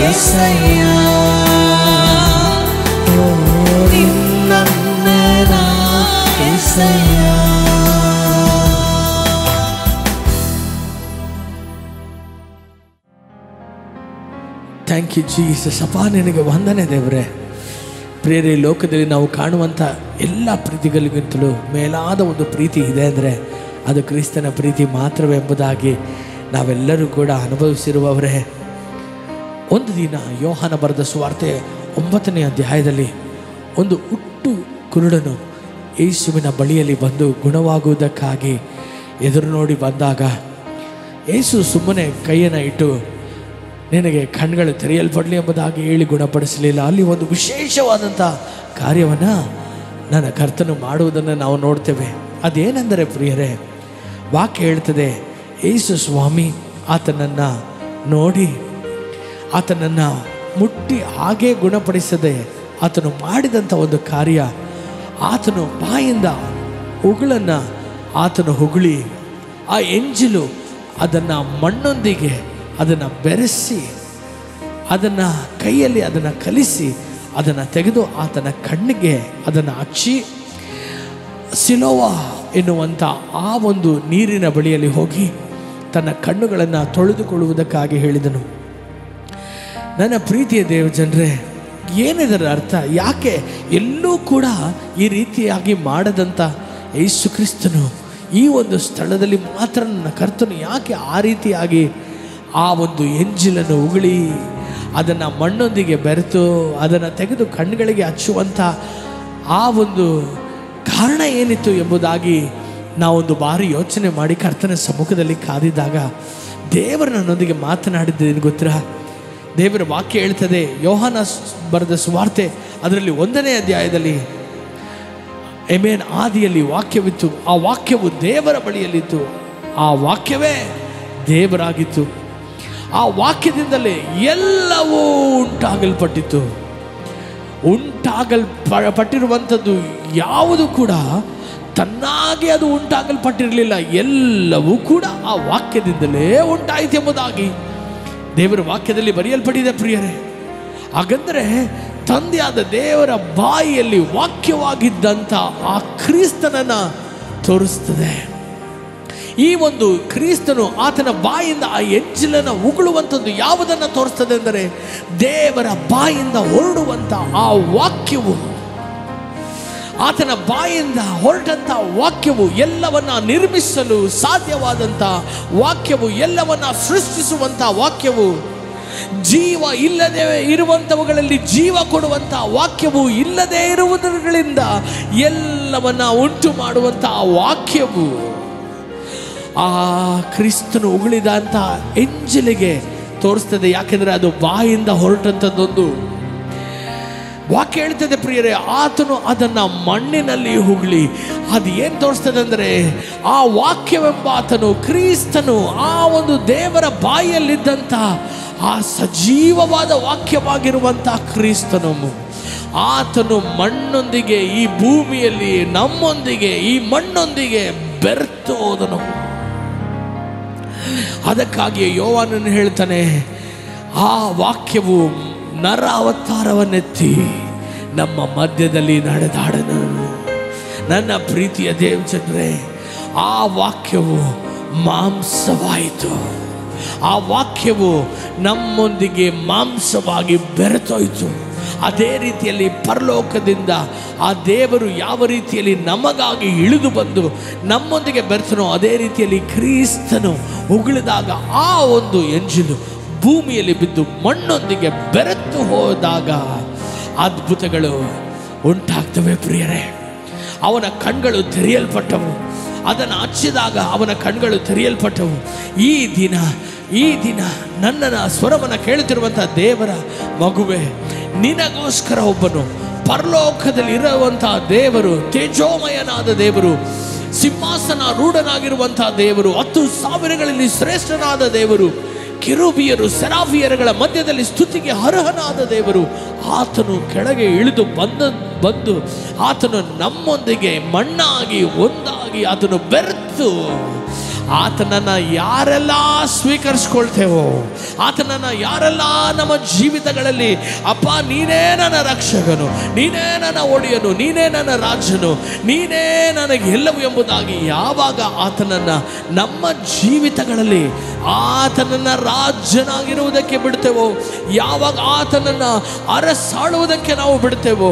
ಏಸಯ್ಯ, ನಿನ್ನನ್ನೇ ನಾ ಏಸಯ್ಯ. Thank you Jesus. ಅಪ್ಪ ನಿನಗೆ ವಂದನೆ ದೇವರೇ. ಪ್ರಿಯರೇ, ಲೋಕದಲ್ಲಿ ನಾವು ಕಾಣುವಂಥ ಎಲ್ಲ ಪ್ರೀತಿಗಳಿಗಿಂತಲೂ ಮೇಲಾದ ಒಂದು ಪ್ರೀತಿ ಇದೆ ಅಂದರೆ ಅದು ಕ್ರಿಸ್ತನ ಪ್ರೀತಿ ಮಾತ್ರವೆಂಬುದಾಗಿ ನಾವೆಲ್ಲರೂ ಕೂಡ ಅನುಭವಿಸಿರುವವರೇ. ಒಂದು ದಿನ ಯೋಹಾನ ಬರೆದ ಸುವಾರ್ತೆ 9ನೇ ಅಧ್ಯಾಯದಲ್ಲಿ ಒಂದು ಹುಟ್ಟು ಕುರುಡನು ಯೇಸುವಿನ ಬಳಿಯಲ್ಲಿ ಬಂದು ಗುಣವಾಗುವುದಕ್ಕಾಗಿ ಎದುರು ನೋಡಿ ಬಂದಾಗ ಯೇಸು ಸುಮ್ಮನೆ ಕೈಯನ್ನು ಇಟ್ಟು ನಿನಗೆ ಕಣ್ಗಳು ತೆರೆಯಲ್ಪಡಲಿ ಎಂಬುದಾಗಿ ಹೇಳಿ ಗುಣಪಡಿಸಲಿಲ್ಲ. ಅಲ್ಲಿ ಒಂದು ವಿಶೇಷವಾದಂಥ ಕಾರ್ಯವನ್ನು ನನ್ನ ಕರ್ತನು ಮಾಡುವುದನ್ನು ನಾವು ನೋಡ್ತೇವೆ. ಅದೇನೆಂದರೆ ಪ್ರಿಯರೇ, ವಾಕ್ಯ ಹೇಳ್ತದೆ, ಯೇಸು ಸ್ವಾಮಿ ಆತನನ್ನು ನೋಡಿ ಆತನನ್ನು ಮುಟ್ಟಿ ಹಾಗೇ ಗುಣಪಡಿಸದೆ ಆತನು ಮಾಡಿದಂಥ ಒಂದು ಕಾರ್ಯ, ಆತನು ಬಾಯಿಂದ ಉಗುಳನ್ನು ಆತನು ಹೊಗಳಿ ಆ ಎಂಜಿಲು ಅದನ್ನು ಮಣ್ಣೊಂದಿಗೆ ಅದನ್ನು ಬೆರೆಸಿ ಅದನ್ನು ಕೈಯಲ್ಲಿ ಅದನ್ನು ಕಲಿಸಿ ಅದನ್ನು ತೆಗೆದು ಆತನ ಕಣ್ಣಿಗೆ ಅದನ್ನು ಹಚ್ಚಿ ಸಿಲೋವ ಎನ್ನುವಂಥ ಆ ಒಂದು ನೀರಿನ ಬಳಿಯಲ್ಲಿ ಹೋಗಿ ತನ್ನ ಕಣ್ಣುಗಳನ್ನು ತೊಳೆದುಕೊಳ್ಳುವುದಕ್ಕಾಗಿ ಹೇಳಿದನು. ನನ್ನ ಪ್ರೀತಿಯ ದೇವಜನರೇ, ಏನಿದರ ಅರ್ಥ? ಯಾಕೆ ಎಲ್ಲೂ ಕೂಡ ಈ ರೀತಿಯಾಗಿ ಮಾಡದಂಥ ಯೇಸು ಕ್ರಿಸ್ತನು ಈ ಒಂದು ಸ್ಥಳದಲ್ಲಿ ಮಾತ್ರ ನನ್ನ ಕರ್ತನು ಯಾಕೆ ಆ ರೀತಿಯಾಗಿ ಆ ಒಂದು ಎಂಜಿಲನ್ನು ಉಗುಳಿ ಅದನ್ನು ಮಣ್ಣೊಂದಿಗೆ ಬೆರೆತು ಅದನ್ನು ತೆಗೆದು ಕಣ್ಣುಗಳಿಗೆ ಹಚ್ಚುವಂಥ ಆ ಒಂದು ಕಾರಣ ಏನಿತ್ತು ಎಂಬುದಾಗಿ ನಾವೊಂದು ಬಾರಿ ಯೋಚನೆ ಮಾಡಿ ಕರ್ತನ ಸಮ್ಮುಖದಲ್ಲಿ ಕಾದಿದ್ದಾಗ ದೇವರು ನನ್ನೊಂದಿಗೆ ಮಾತನಾಡಿದ್ದೇನೆ ಗೊತ್ತಾ? ದೇವರ ವಾಕ್ಯ ಹೇಳ್ತದೆ, ಯೋಹಾನ ಬರೆದ ಸುವಾರ್ತೆ ಅದರಲ್ಲಿ 1ನೇ ಅಧ್ಯಾಯದಲ್ಲಿ, ಆಮೆನ್, ಆದಿಯಲ್ಲಿ ವಾಕ್ಯವಿತ್ತು, ಆ ವಾಕ್ಯವು ದೇವರ ಬಳಿಯಲ್ಲಿತ್ತು, ಆ ವಾಕ್ಯವೇ ದೇವರಾಗಿತ್ತು, ಆ ವಾಕ್ಯದಿಂದಲೇ ಎಲ್ಲವೂ ಉಂಟಾಗಲ್ಪಟ್ಟಿತ್ತು. ಉಂಟಾಗಲ್ಪಟ್ಟಿರುವಂಥದ್ದು ಯಾವುದು ಕೂಡ ತನ್ನಾಗೆ ಅದು ಉಂಟಾಗಲ್ಪಟ್ಟಿರಲಿಲ್ಲ, ಎಲ್ಲವೂ ಕೂಡ ಆ ವಾಕ್ಯದಿಂದಲೇ ಉಂಟಾಯಿತು ಎಂಬುದಾಗಿ ದೇವರ ವಾಕ್ಯದಲ್ಲಿ ಬರೆಯಲ್ಪಟ್ಟಿದೆ ಪ್ರಿಯರೇ. ಹಾಗಂದ್ರೆ ತಂದೆಯಾದ ದೇವರ ಬಾಯಿಯಲ್ಲಿ ವಾಕ್ಯವಾಗಿದ್ದಂಥ ಆ ಕ್ರಿಸ್ತನನ್ನ ತೋರಿಸ್ತದೆ. ಈ ಒಂದು ಕ್ರಿಸ್ತನು ಆತನ ಬಾಯಿಂದ ಆ ಎಂಜಲನ್ನು ಉಗುಳುವಂಥದ್ದು ಯಾವುದನ್ನು ತೋರಿಸ್ತದೆ ಅಂದರೆ ದೇವರ ಬಾಯಿಂದ ಹೊರಡುವಂಥ ಆ ವಾಕ್ಯವು, ಆತನ ಬಾಯಿಂದ ಹೊರಟಂಥ ವಾಕ್ಯವು ಎಲ್ಲವನ್ನ ನಿರ್ಮಿಸಲು ಸಾಧ್ಯವಾದಂಥ ವಾಕ್ಯವು, ಎಲ್ಲವನ್ನ ಸೃಷ್ಟಿಸುವಂಥ ವಾಕ್ಯವು, ಜೀವ ಇಲ್ಲದೆ ಇರುವಂಥವುಗಳಲ್ಲಿ ಜೀವ ಕೊಡುವಂಥ ವಾಕ್ಯವು, ಇಲ್ಲದೆ ಇರುವುದರಿಂದ ಎಲ್ಲವನ್ನ ಉಂಟು ಮಾಡುವಂಥ ವಾಕ್ಯವು ಆ ಕ್ರಿಸ್ತನು ಉಗುಳಿದಂಥ ಎಂಜಲಿಗೆ ತೋರಿಸ್ತದೆ. ಯಾಕೆಂದರೆ ಅದು ಬಾಯಿಂದ ಹೊರಟಂಥದ್ದೊಂದು ವಾಕ್ಯ ಹೇಳ್ತದೆ ಪ್ರಿಯರೇ. ಆತನು ಅದನ್ನು ಮಣ್ಣಿನಲ್ಲಿ ಉಗುಳಿ ಅದು ಏನು ತೋರಿಸ್ತದೆ ಅಂದರೆ ಆ ವಾಕ್ಯವೆಂಬ ಆತನು ಕ್ರಿಸ್ತನು ಆ ಒಂದು ದೇವರ ಬಾಯಿಯಲ್ಲಿದ್ದಂಥ ಆ ಸಜೀವವಾದ ವಾಕ್ಯವಾಗಿರುವಂಥ ಕ್ರಿಸ್ತನು ಆತನು ಮಣ್ಣೊಂದಿಗೆ ಈ ಭೂಮಿಯಲ್ಲಿ ನಮ್ಮೊಂದಿಗೆ ಈ ಮಣ್ಣೊಂದಿಗೆ ಬೆರೆತು ಹೋದನು. ಅದಕ್ಕಾಗಿಯೇ ಯೋವಾನನು ಹೇಳ್ತಾನೆ, ಆ ವಾಕ್ಯವು ನರ ಅವತಾರವನ್ನೆತ್ತಿ ನಮ್ಮ ಮಧ್ಯದಲ್ಲಿ ನಡೆದಾಡನು. ನನ್ನ ಪ್ರೀತಿಯ ದೇವಜನರೇ, ಆ ವಾಕ್ಯವು ಮಾಂಸವಾಯಿತು. ಆ ವಾಕ್ಯವು ನಮ್ಮೊಂದಿಗೆ ಮಾಂಸವಾಗಿ ಬೆರೆತೋಯ್ತು. ಅದೇ ರೀತಿಯಲ್ಲಿ ಪರಲೋಕದಿಂದ ಆ ದೇವರು ಯಾವ ರೀತಿಯಲ್ಲಿ ನಮಗಾಗಿ ಇಳಿದು ಬಂದು ನಮ್ಮೊಂದಿಗೆ ಬೆರೆತನೋ ಅದೇ ರೀತಿಯಲ್ಲಿ ಕ್ರಿಸ್ತನು ಉಗುಳಿದಾಗ ಆ ಒಂದು ಎಂಜಲು ಭೂಮಿಯಲ್ಲಿ ಬಿದ್ದು ಮಣ್ಣೊಂದಿಗೆ ಬೆರೆತು ಹೋದಾಗ ಅದ್ಭುತಗಳು ಉಂಟಾಗ್ತವೆ ಪ್ರಿಯರೇ. ಅವನ ಕಣ್ಗಳು ತೆರೆಯಲ್ಪಟ್ಟವು. ಅದನ್ನು ಹಚ್ಚಿದಾಗ ಅವನ ಕಣ್ಗಳು ತೆರೆಯಲ್ಪಟ್ಟವು. ಈ ದಿನ ನನ್ನ ಸ್ವರವನ್ನು ಕೇಳುತ್ತಿರುವಂಥ ದೇವರ ಮಗುವೆ, ನಿನಗೋಸ್ಕರ ಒಬ್ಬನು ಪರಲೋಕದಲ್ಲಿ ಇರುವಂತಹ ದೇವರು, ತೇಜೋಮಯನಾದ ದೇವರು, ಸಿಂಹಾಸನ ರೂಢನಾಗಿರುವಂತಹ ದೇವರು, 10,000ಗಳಲ್ಲಿ ಶ್ರೇಷ್ಠನಾದ ದೇವರು, ಕೆರೂಬಿಯರು ಸೆರಾಫಿಯರುಗಳ ಮಧ್ಯದಲ್ಲಿ ಸ್ತುತಿಗೆ ಅರ್ಹನಾದ ದೇವರು, ಆತನು ಕೆಳಗೆ ಇಳಿದು ಬಂದು ಆತನು ನಮ್ಮೊಂದಿಗೆ ಮಣ್ಣಾಗಿ ಒಂದಾಗಿ ಆತನು ಬೆರೆತು ಆತನನ್ನು ಯಾರೆಲ್ಲ ಸ್ವೀಕರಿಸ್ಕೊಳ್ತೇವೋ, ಆತನನ್ನು ಯಾರೆಲ್ಲ ನಮ್ಮ ಜೀವಿತಗಳಲ್ಲಿ ಅಪ್ಪ ನೀನೇ ನನ್ನ ರಕ್ಷಕನು, ನೀನೇ ನನ್ನ ಒಡೆಯನು, ನೀನೇ ನನ್ನ ರಾಜನು, ನೀನೇ ನನಗೆ ಎಲ್ಲವೂ ಎಂಬುದಾಗಿ ಯಾವಾಗ ಆತನನ್ನು ನಮ್ಮ ಜೀವಿತಗಳಲ್ಲಿ ಆತನನ್ನು ರಾಜನಾಗಿರುವುದಕ್ಕೆ ಬಿಡ್ತೇವೋ, ಯಾವಾಗ ಆತನನ್ನು ಅರಸಾಳುವುದಕ್ಕೆ ನಾವು ಬಿಡ್ತೇವೋ,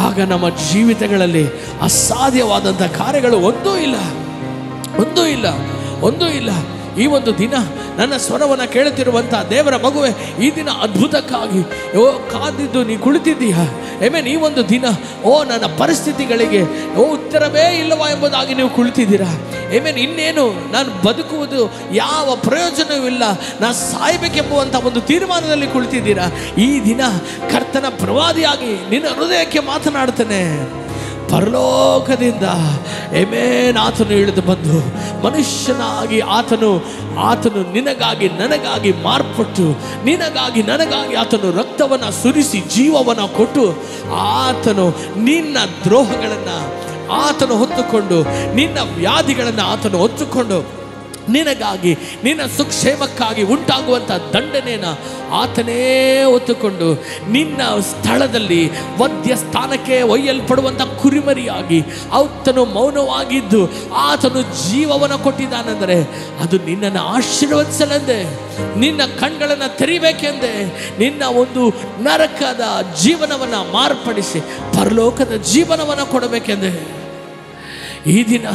ಆಗ ನಮ್ಮ ಜೀವಿತಗಳಲ್ಲಿ ಅಸಾಧ್ಯವಾದಂಥ ಕಾರ್ಯಗಳು ಒಂದೂ ಇಲ್ಲ. ಈ ಒಂದು ದಿನ ನನ್ನ ಸ್ವರವನ್ನು ಕೇಳುತ್ತಿರುವಂಥ ದೇವರ ಮಗುವೆ, ಈ ದಿನ ಅದ್ಭುತಕ್ಕಾಗಿ ಕಾದಿದ್ದು ನೀ ಕುಳಿತಿದ್ದೀಯಾ? ಈ ಒಂದು ದಿನ ನನ್ನ ಪರಿಸ್ಥಿತಿಗಳಿಗೆ ಉತ್ತರವೇ ಇಲ್ಲವಾ ಎಂಬುದಾಗಿ ನೀವು ಕುಳಿತಿದ್ದೀರಾ? ಇನ್ನೇನು ನಾನು ಬದುಕುವುದು ಯಾವ ಪ್ರಯೋಜನವಿಲ್ಲ, ನಾನು ಸಾಯಬೇಕೆಂಬುವಂಥ ಒಂದು ತೀರ್ಮಾನದಲ್ಲಿ ಕುಳಿತಿದ್ದೀರಾ? ಈ ದಿನ ಕರ್ತನ ಪ್ರವಾದಿಯಾಗಿ ನಿನ್ನ ಹೃದಯಕ್ಕೆ ಮಾತನಾಡ್ತಾನೆ. ಪರಲೋಕದಿಂದ ಆತನು ಇಳಿದು ಬಂದು ಮನುಷ್ಯನಾಗಿ ಆತನು ನಿನಗಾಗಿ ನನಗಾಗಿ ಮಾರ್ಪಟ್ಟು, ನಿನಗಾಗಿ ನನಗಾಗಿ ಆತನು ರಕ್ತವನ್ನು ಸುರಿಸಿ ಜೀವವನ್ನು ಕೊಟ್ಟು, ಆತನು ನಿನ್ನ ದ್ರೋಹಗಳನ್ನು ಆತನು ಹೊತ್ತುಕೊಂಡು, ನಿನ್ನ ವ್ಯಾಧಿಗಳನ್ನು ಆತನು ಹೊತ್ತುಕೊಂಡು, ನಿನಗಾಗಿ ನಿನ್ನ ಸುಕ್ಷೇಮಕ್ಕಾಗಿ ಉಂಟಾಗುವಂಥ ದಂಡನೆಯನ್ನು ಆತನೇ ಹೊತ್ತುಕೊಂಡು, ನಿನ್ನ ಸ್ಥಳದಲ್ಲಿ ವಧ್ಯ ಸ್ಥಾನಕ್ಕೆ ಒಯ್ಯಲ್ಪಡುವಂಥ ಕುರಿಮರಿಯಾಗಿ ಆತನು ಮೌನವಾಗಿದ್ದು ಆತನು ಜೀವವನ್ನು ಕೊಟ್ಟಿದ್ದಾನೆಂದರೆ ಅದು ನಿನ್ನನ್ನು ಆಶೀರ್ವದಿಸಲೆಂದೇ, ನಿನ್ನ ಕಣ್ಗಳನ್ನು ತೆರಿಬೇಕೆಂದೇ, ನಿನ್ನ ಒಂದು ನರಕದ ಜೀವನವನ್ನು ಮಾರ್ಪಡಿಸಿ ಪರಲೋಕದ ಜೀವನವನ್ನು ಕೊಡಬೇಕೆಂದೇ. ಈ ದಿನ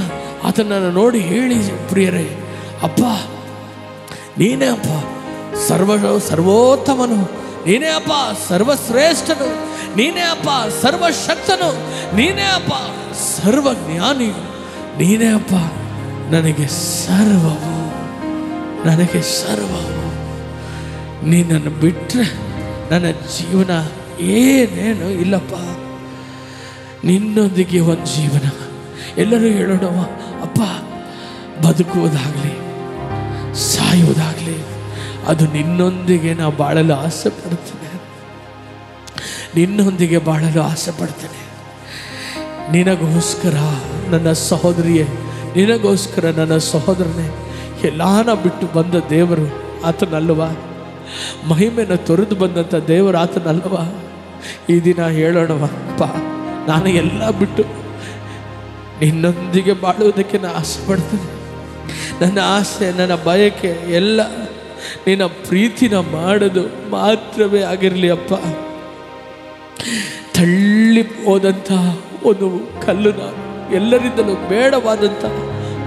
ಆತನನ್ನು ನೋಡಿ ಹೇಳಿ ಪ್ರಿಯರೇ, ಅಪ್ಪ ನೀನೇ ಅಪ್ಪ ಸರ್ವೋತ್ತಮನು, ನೀನೇ ಅಪ್ಪ ಸರ್ವಶ್ರೇಷ್ಠನು, ನೀನೇ ಅಪ್ಪ ಸರ್ವಶಕ್ತನು, ನೀನೇ ಅಪ್ಪ ಸರ್ವಜ್ಞಾನಿ, ನೀನೇ ಅಪ್ಪ ನನಗೆ ಸರ್ವವು, ನನಗೆ ಸರ್ವವು. ನೀನನ್ನು ಬಿಟ್ಟರೆ ನನ್ನ ಜೀವನ ಏನೇನು ಇಲ್ಲಪ್ಪ. ನಿನ್ನೊಂದಿಗೆ ಒಂದು ಜೀವನ. ಎಲ್ಲರೂ ಹೇಳೋಣ, ಅಪ್ಪ ಬದುಕುವುದಾಗಲಿ ಸಾಯುವುದಾಗಲಿ ಅದು ನಿನ್ನೊಂದಿಗೆ ನಾವು ಬಾಳಲು ಆಸೆ ಪಡ್ತೇನೆ, ನಿನ್ನೊಂದಿಗೆ ಬಾಳಲು ಆಸೆ ಪಡ್ತೇನೆ. ನಿನಗೋಸ್ಕರ ನನ್ನ ಸಹೋದರಿಯೇ, ನಿನಗೋಸ್ಕರ ನನ್ನ ಸಹೋದರನೇ, ಎಲ್ಲಾನ ಬಿಟ್ಟು ಬಂದ ದೇವರು ಆತನಲ್ವಾ? ಮಹಿಮೆನ ತೊರೆದು ಬಂದಂಥ ದೇವರು ಆತನಲ್ವಾ? ಈ ದಿನ ಹೇಳೋಣವಪ್ಪ, ನಾನು ಎಲ್ಲ ಬಿಟ್ಟು ನಿನ್ನೊಂದಿಗೆ ಬಾಳುವುದಕ್ಕೆ ನಾನು ಆಸೆ ಪಡ್ತೇನೆ. ನನ್ನ ಆಸೆ, ನನ್ನ ಬಯಕೆ ಎಲ್ಲ ನಿನ್ನ ಪ್ರೀತಿನ ಮಾಡೋದು ಮಾತ್ರವೇ ಆಗಿರಲಿ ಅಪ್ಪ. ತಳ್ಳಿ ಹೋದಂಥ ಒಂದು ಕಲ್ಲು ನಾನು, ಎಲ್ಲರಿಂದಲೂ ಬೇಡವಾದಂಥ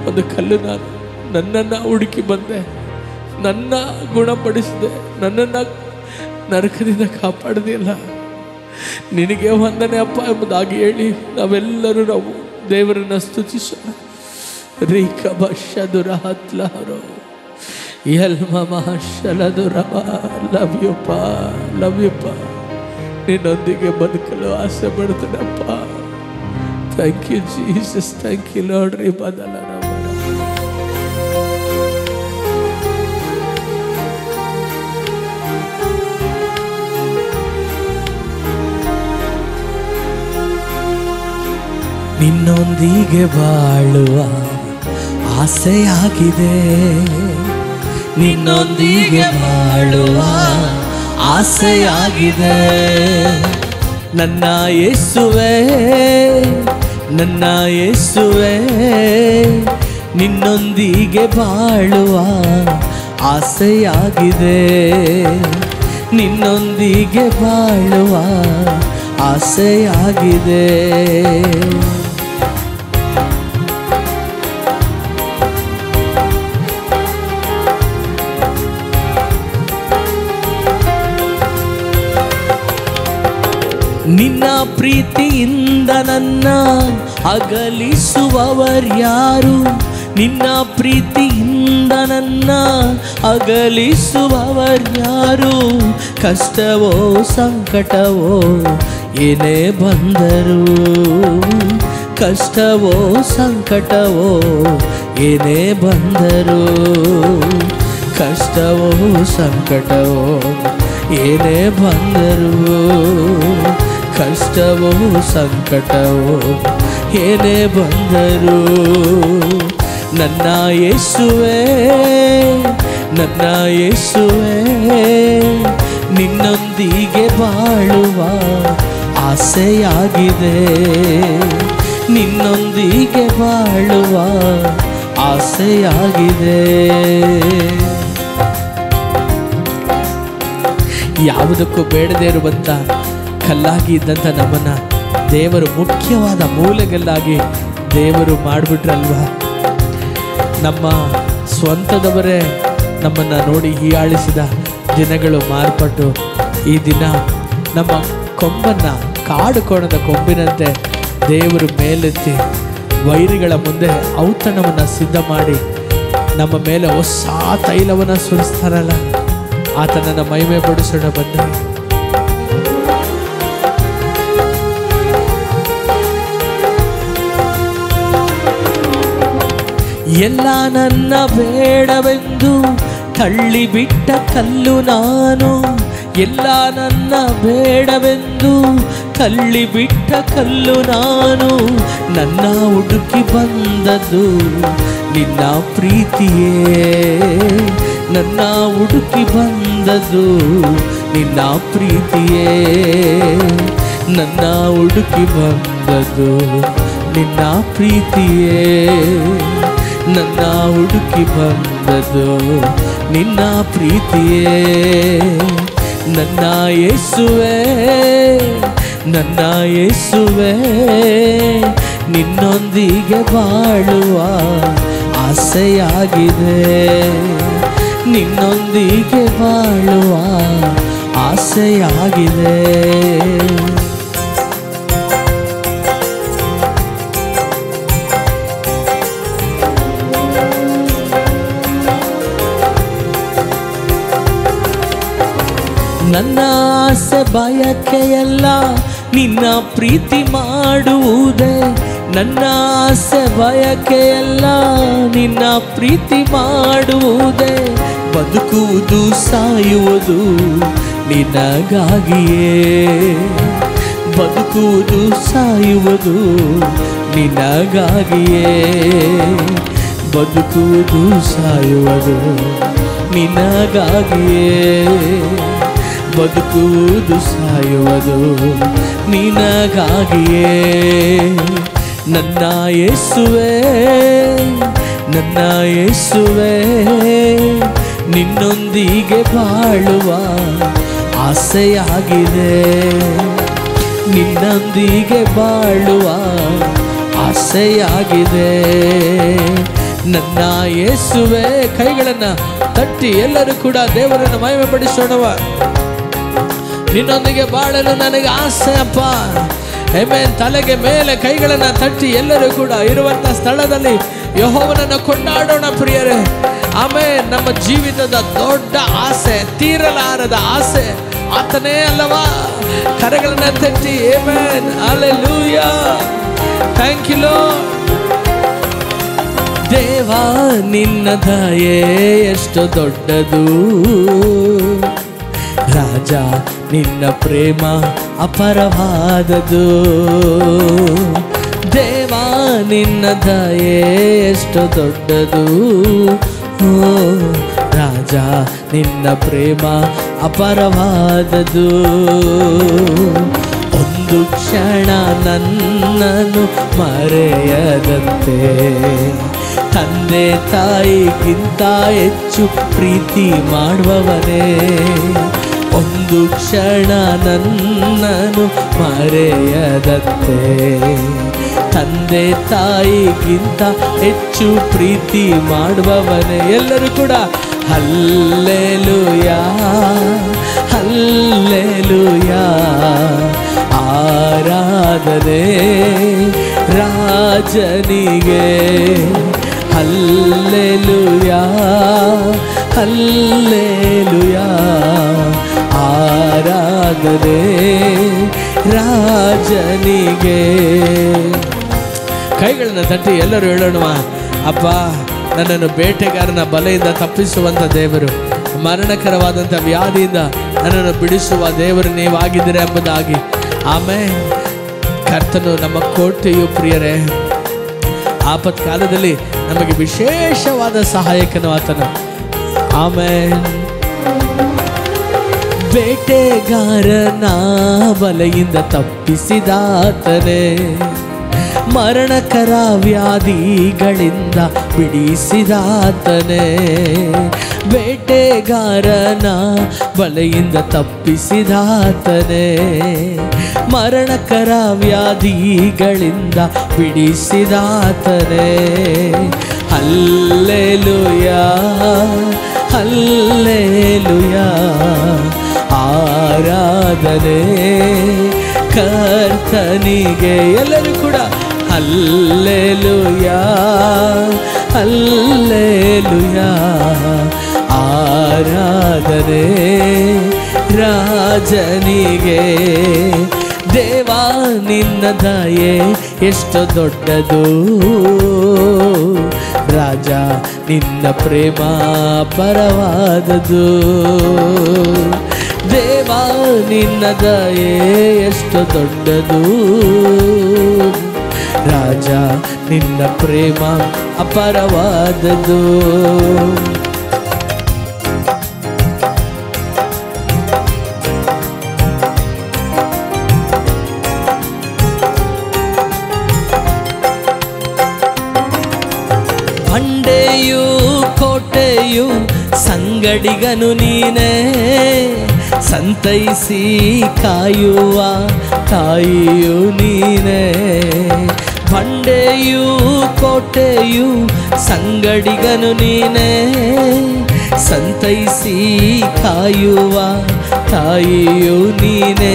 ಒಂದು ಕಲ್ಲು ನಾನು. ನನ್ನನ್ನು ಹುಡುಕಿ ಬಂದೆ, ನನ್ನ ಗುಣಪಡಿಸಿದೆ, ನನ್ನನ್ನು ನರಕದಿಂದ ಕಾಪಾಡೋದಿಲ್ಲ. ನಿನಗೆ ವಂದನೆ ಅಪ್ಪ ಎಂಬುದಾಗಿ ಹೇಳಿ ನಾವು ದೇವರನ್ನು ಸ್ತುತಿಸೋಣ. ರೀಕಬಶದುರಹತ್ಲಹರೋ ಎಲ್ಮಮಹಶಲದುರವ. ಲವ್ ಯು ಪಾ. ನಿನ್ನೊಂದಿಗೆ ಬದುಕಲು ಆಸೆ ಪಡ್ತೇನಪ್ಪ. Thank you Jesus, thank you Lord. ರೀ ಬದಲ ನಿನ್ನೊಂದಿಗೆ ಬಾಳುವ ಆಸೆಯಾಗಿದೆ, ನಿನ್ನೊಂದಿಗೆ ಬಾಳುವ ಆಸೆಯಾಗಿದೆ. ನನ್ನ ಯೇಸುವೇ, ನನ್ನ ಯೇಸುವೇ, ನಿನ್ನೊಂದಿಗೆ ಬಾಳುವ ಆಸೆಯಾಗಿದೆ, ನಿನ್ನೊಂದಿಗೆ ಬಾಳುವ ಆಸೆಯಾಗಿದೆ. ನಿನ್ನ ಪ್ರೀತಿಯಿಂದ ನನ್ನ ಅಗಲಿಸುವವರ್ಯಾರು? ನಿನ್ನ ಪ್ರೀತಿಯಿಂದ ನನ್ನ ಅಗಲಿಸುವವರ್ಯಾರು? ಕಷ್ಟವೋ ಸಂಕಟವೋ ಏನೇ ಬಂದರು, ಕಷ್ಟವೋ ಸಂಕಟವೋ ಏನೇ ಬಂದರು, ಕಷ್ಟವೋ ಸಂಕಟವೋ ಏನೇ ಬಂದರು, ಕಷ್ಟವೋ ಸಂಕಟವೋ ಏನೇ ಬಂದರು, ನನ್ನ ಯೇಸುವೇ, ನನ್ನ ಯೇಸುವೇ, ನಿನ್ನೊಂದಿಗೆ ಬಾಳುವ ಆಸೆಯಾಗಿದೆ, ನಿನ್ನೊಂದಿಗೆ ಬಾಳುವ ಆಸೆಯಾಗಿದೆ. ಯಾವುದಕ್ಕೂ ಬೇಡದೇ ಇರುವಂಥ ಕಲ್ಲಾಗಿ ಇದ್ದಂಥ ನಮ್ಮನ್ನು ದೇವರು ಮುಖ್ಯವಾದ ಮೂಲೆಗಲ್ಲಾಗಿ ದೇವರು ಮಾಡಿಬಿಟ್ರಲ್ವ. ನಮ್ಮ ಸ್ವಂತದವರೇ ನಮ್ಮನ್ನು ನೋಡಿ ಹೀಯಾಳಿಸಿದ ದಿನಗಳು ಮಾರ್ಪಟ್ಟು ಈ ದಿನ ನಮ್ಮ ಕೊಂಬನ್ನು ಕಾಡು ಕೋಣದ ಕೊಂಬಿನಂತೆ ದೇವರು ಮೇಲೆತ್ತಿ ವೈರಿಗಳ ಮುಂದೆ ಔತಣವನ್ನು ಸಿದ್ಧ ಮಾಡಿ ನಮ್ಮ ಮೇಲೆ ಹೊಸ ತೈಲವನ್ನು ಸುರಿಸ್ತಾರಲ್ಲ, ಆತನನ್ನು ಮಹಿಮೆ ಪಡಿಸೋಣ ಬಂದೆ. ಎಲ್ಲ ನನ್ನ ಬೇಡವೆಂದು ತಳ್ಳಿಬಿಟ್ಟ ಕಲ್ಲು ನಾನು, ಎಲ್ಲ ನನ್ನ ಬೇಡವೆಂದು ತಳ್ಳಿಬಿಟ್ಟ ಕಲ್ಲು ನಾನು. ನನ್ನ ಹುಡುಕಿ ಬಂದದ್ದು ನಿನ್ನ ಪ್ರೀತಿಯೇ, ನನ್ನ ಹುಡುಕಿ ಬಂದದ್ದು ನಿನ್ನ ಪ್ರೀತಿಯೇ, ನನ್ನ ಹುಡುಕಿ ಬಂದದ್ದು ನಿನ್ನ ಪ್ರೀತಿಯೇ, ನನ್ನ ಹುಡುಕಿ ಬಂದದ್ದು ನಿನ್ನ ಪ್ರೀತಿಯೇ. ನನ್ನ ಯೇಸುವೇ, ನನ್ನ ಯೇಸುವೇ, ನಿನ್ನೊಂದಿಗೆ ಬಾಳುವ ಆಸೆಯಾಗಿದೆ, ನಿನ್ನೊಂದಿಗೆ ಬಾಳುವ ಆಸೆಯಾಗಿದೆ. ನನ್ನ ಆಸೆ ಬಯಕೆಯಲ್ಲ ನಿನ್ನ ಪ್ರೀತಿ ಮಾಡುವುದೇ, ನನ್ನ ಆಸೆ ಬಯಕೆಯಲ್ಲ ನಿನ್ನ ಪ್ರೀತಿ ಮಾಡುವುದೇ. ಬದುಕುವುದು ಸಾಯುವುದು ನಿನಗಾಗಿಯೇ, ಬದುಕುವುದು ಸಾಯುವುದು ನಿನಗಾಗಿಯೇ ಬದುಕುವುದು ಸಾಯುವುದು ನಿನಗಾಗಿಯೇ ಬದುಕುವುದು ಸಾಯುವುದು ನಿನಗಾಗಿಯೇ ನನ್ನ ಯೇಸುವೇ ನನ್ನ ಯೇಸುವೇ ನಿನ್ನೊಂದಿಗೆ ಬಾಳುವ ಆಸೆಯಾಗಿದೆ ನಿನ್ನೊಂದಿಗೆ ಬಾಳುವ ಆಸೆಯಾಗಿದೆ ನನ್ನ ಯೇಸುವೇ ಕೈಗಳನ್ನು ತಟ್ಟಿ ಎಲ್ಲರೂ ಕೂಡ ದೇವರನ್ನು ಮಹಿಮೆ ಪಡಿಸೋಣವ ನಿನ್ನೊಂದಿಗೆ ಬಾಳಲು ನನಗೆ ಆಸೆ ಅಪ್ಪ ಆಮೆನ್ ತಲೆಗೆ ಮೇಲೆ ಕೈಗಳನ್ನು ತಟ್ಟಿ ಎಲ್ಲರೂ ಕೂಡ ಇರುವಂಥ ಸ್ಥಳದಲ್ಲಿ ಯೆಹೋವನನ್ನು ಕೊಂಡಾಡೋಣ ಪ್ರಿಯರೇ ಆಮೆನ್ ನಮ್ಮ ಜೀವಿತದ ದೊಡ್ಡ ಆಸೆ ತೀರಲಾರದ ಆಸೆ ಆತನೇ ಅಲ್ಲವಾ ಕರೆಗಳನ್ನು ತಟ್ಟಿ amen hallelujah thank you Lord ದೇವಾ ನಿನ್ನ ದಯೆ ಎಷ್ಟು ದೊಡ್ಡದು ರಾಜ ನಿನ್ನ ಪ್ರೇಮ ಅಪರವಾದದು ದೇವಾ ನಿನ್ನ ದಯೆ ಎಷ್ಟು ದೊಡ್ಡದು ಓ ರಾಜ ನಿನ್ನ ಪ್ರೇಮ ಅಪರವಾದದು ಒಂದು ಕ್ಷಣ ನನ್ನನ್ನು ಮರೆಯದಂತೆ ತಂದೆ ತಾಯಿಗಿಂತ ಹೆಚ್ಚು ಪ್ರೀತಿ ಮಾಡುವವನೇ ಒಂದು ಕ್ಷಣ ನನ್ನನ್ನು ಮರೆಯದಂತೆ ತಂದೆ ತಾಯಿಗಿಂತ ಹೆಚ್ಚು ಪ್ರೀತಿ ಮಾಡುವವನೇ ಎಲ್ಲರೂ ಕೂಡ ಹಲ್ಲೆಲೂಯಾ ಹಲ್ಲೆಲೂಯಾ ಆರಾಧನೆ ರಾಜನಿಗೆ ಹಲ್ಲೆಲೂಯಾ ಹಲ್ಲೆಲೂಯಾ ಆರಾಧನೆ ರಾಜನಿಗೆ ಕೈಗಳನ್ನ ತಟ್ಟಿ ಎಲ್ಲರೂ ಹೇಳೋಣ ಅಪ್ಪ ನನ್ನನ್ನು ಬೇಟೆಗಾರನ ಬಲೆಯಿಂದ ತಪ್ಪಿಸುವಂಥ ದೇವರು ಮರಣಕರವಾದಂಥ ವ್ಯಾಧಿಯಿಂದ ನನ್ನನ್ನು ಬಿಡಿಸುವ ದೇವರು ನೀವಾಗಿದ್ದೀರ ಎಂಬುದಾಗಿ ಆಮೇಲೆ ಕರ್ತನು ನಮ್ಮ ಕೋಟೆಯು ಪ್ರಿಯರೇ ಆಪತ್ಕಾಲದಲ್ಲಿ ನಮಗೆ ವಿಶೇಷವಾದ ಸಹಾಯಕನು ಆತನು ಆಮೇಲೆ ಬೇಟೆಗಾರನ ಬಲೆಯಿಂದ ತಪ್ಪಿಸಿದಾತನೇ ಮರಣಕರ ವ್ಯಾಧಿಗಳಿಂದ ಬಿಡಿಸಿದಾತನೇ ಬೇಟೆಗಾರನ ಬಲೆಯಿಂದ ತಪ್ಪಿಸಿದಾತನೇ ಮರಣಕರ ವ್ಯಾಧಿಗಳಿಂದ ಬಿಡಿಸಿದಾತನೇ ಹಲ್ಲೆಲೂಯಾ ಹಲ್ಲೆಲೂಯಾ ಆರಾಧನೆ ಕರ್ತನಿಗೆ ಎಲ್ಲರೂ ಕೂಡ ಹಲ್ಲೆಲೂಯಾ ಹಲ್ಲೆಲೂಯಾ ಆರಾಧನೆ ರಾಜನಿಗೆ ದೇವಾ ನಿನ್ನ ದಯೆ ಎಷ್ಟು ದೊಡ್ಡದು ರಾಜ ನಿನ್ನ ಪ್ರೇಮ ಪರವಾದದು ದೇವಾ ನಿನ್ನ ದಯೆ ಎಷ್ಟು ದೊಡ್ಡದು ರಾಜ ನಿನ್ನ ಪ್ರೇಮ ಅಪರವಾದದು ಬಂಡೆಯು ಕೋಟೆಯು ಸಂಗಡಿಗನು ನೀನೇ ಸಂತೈಸಿ ಕಾಯುವ ತಾಯಿಯು ನೀನೇ ಬಂಡೆಯು ಕೋಟೆಯು ಸಂಗಡಿಗನು ನೀನೇ ಸಂತೈಸಿ ಕಾಯುವ ತಾಯಿಯು ನೀನೇ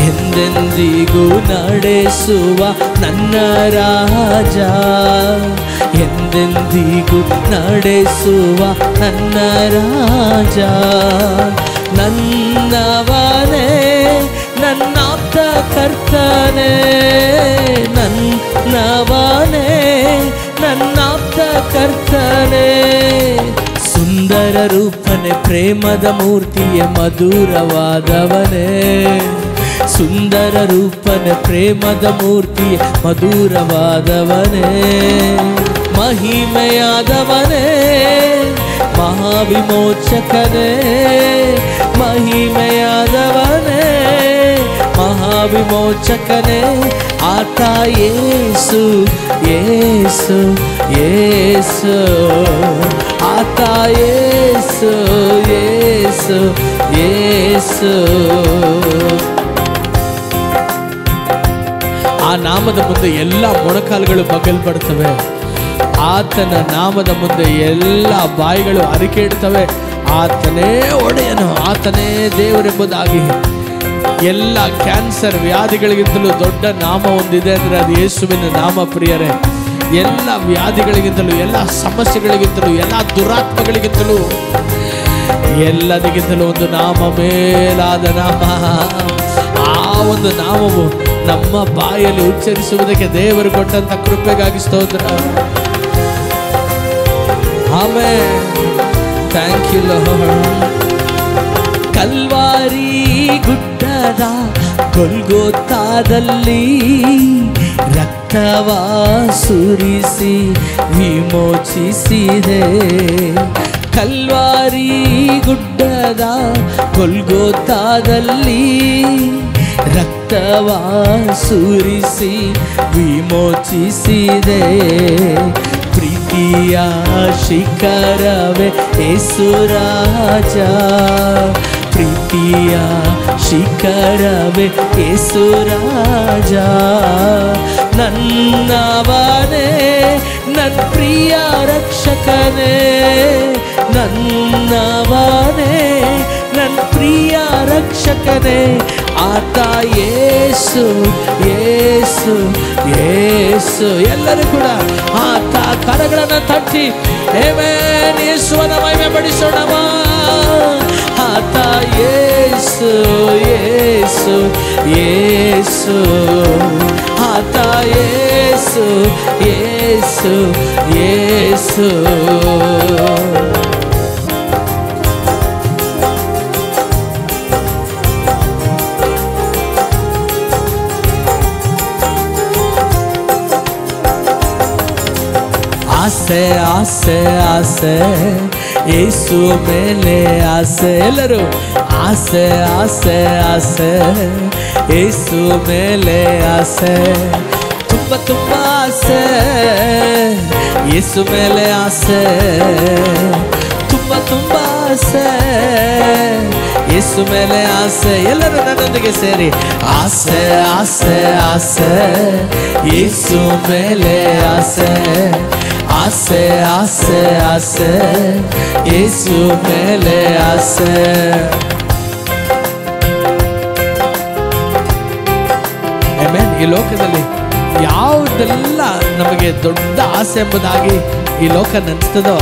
ಎಂದೆಂದಿಗೂ ನಡೆಸುವ ನನ್ನ ರಾಜ ಎಂದೆಂದಿಗೂ ನಡೆಸುವ ನನ್ನ ರಾಜ ನನ್ನವನೇ ನನ್ನಾಪ್ತ ಕರ್ತನೇ ನನ್ನವನೇ ನನ್ನಾಪ್ತ ಕರ್ತನೇ ಸುಂದರ ರೂಪನೆ ಪ್ರೇಮದ ಮೂರ್ತಿಯೇ ಮಧುರವಾದವನೇ ಸುಂದರ ರೂಪನೆ ಪ್ರೇಮದ ಮೂರ್ತಿ ಮಧುರವಾದವನೇ ಮಹಿಮೆಯಾದವನೇ ಮಹಾವಿಮೋಚಕನೇ ಮಹಿಮೆಯಾದವನೇ ಮಹಾವಿಮೋಚಕನೇ ಆತ ಯೇಸು ಯೇಸು ಯೇಸು ಆತ ಯೇಸು ಯೇಸು ಯೇಸು. ಆ ನಾಮದ ಮುಂದೆ ಎಲ್ಲ ಮೊಣಕಾಲುಗಳು ಬಗ್ಗಲ್ಪಡ್ತವೆ. ಆತನ ನಾಮದ ಮುಂದೆ ಎಲ್ಲ ಬಾಯಿಗಳು ಅರಿಕೆ ಇಡ್ತವೆ. ಆತನೇ ಒಡೆಯನು, ಆತನೇ ದೇವರೆಂಬುದಾಗಿ. ಎಲ್ಲ ಕ್ಯಾನ್ಸರ್ ವ್ಯಾಧಿಗಳಿಗಿಂತಲೂ ದೊಡ್ಡ ನಾಮ ಒಂದಿದೆ ಅಂದರೆ ಅದು ಯೇಸುವಿನ ನಾಮ ಪ್ರಿಯರೇ. ಎಲ್ಲ ವ್ಯಾಧಿಗಳಿಗಿಂತಲೂ, ಎಲ್ಲ ಸಮಸ್ಯೆಗಳಿಗಿಂತಲೂ, ಎಲ್ಲ ದುರಾತ್ಮಗಳಿಗಿಂತಲೂ, ಎಲ್ಲದಕ್ಕಿಂತಲೂ ಒಂದು ನಾಮ ಮೇಲಾದ ನಾಮ. ಆ ಒಂದು ನಾಮವು ನಮ್ಮ ಬಾಯಲ್ಲಿ ಉಚ್ಚರಿಸುವುದಕ್ಕೆ ದೇವರು ಕೊಟ್ಟಂತ ಕೃಪೆಗಾಗಿ ಸ್ತೋತ್ರ. Amen. Thank you Lord. Calvary ಗುಡ್ಡದ ಗೊಲ್ಗೊಥಾದಲ್ಲಿ ರಕ್ತವ ಸುರಿಸಿ ವಿಮೋಚಿಸಿದೆ. ಕಲ್ವಾರಿ ಗುಡ್ಡದ ಗೊಲ್ಗೊಥಾದಲ್ಲಿ ರಕ್ತವ ಸುರಿಸಿ ವಿಮೋಚಿಸಿದೆ. ಪ್ರೀತಿಯ ಶಿಖರವೇ ಯೇಸು ರಾಜ, ಪ್ರೀತಿಯ ಶಿಖರವೇ ಯೇಸು ರಾಜ. ನನ್ನವನೇ ನನ್ನ ಪ್ರಿಯ ರಕ್ಷಕನೇ, ನನ್ನವನೇ ನನ್ನ ಪ್ರಿಯ ರಕ್ಷಕನೇ ಆತ ಯೇಸು ಯೇಸು ಯೇಸು. ಎಲ್ಲರೂ ಕೂಡ ಆತ ಕರಗಳನ್ನು ತಟ್ಟಿ ಆಮೆನ್ ಯೇಸುವನ ಮಹಿಮೆ ಪಡಿಸೋಣವ. ಆತ ಯೇಸು ಯೇಸು ಯೇಸು, ಆತ ಯೇಸು ಯೇಸು ಯೇಸು. ಆಸೆ ಆಸೆ ಆಸೆ ಯೇಸು ಮೇಲೆ ಆಸೆ. ಎಲ್ಲರೂ ಆಸೆ ಆಸೆ ಆಸೆ ಯೇಸು ಮೇಲೆ ಆಸೆ. ತುಂಬ ತುಂಬ ಆಸೆ ಯೇಸು ಮೇಲೆ ಆಸೆ. ತುಂಬ ತುಂಬ ಆಸೆ ಯೇಸು ಮೇಲೆ ಆಸೆ. ಎಲ್ಲರೂ ನನ್ನೊಂದಿಗೆ ಸೇರಿ ಆಸೆ ಆಸೆ ಆಸೆ ಯೇಸು ಮೇಲೆ ಆಸೆ. ಆಸೆ ಆಸೆ ಆಸೆ ಯೇಸು ಮೇಲೆ ಆಸೆ. ಆಮೆನ್. ಈ ಲೋಕದಲ್ಲಿ ಯಾವುದೆಲ್ಲ ನಮಗೆ ದೊಡ್ಡ ಆಸೆ ಎಂಬುದಾಗಿ ಈ ಲೋಕ ನೆನೆಸ್ತದೋ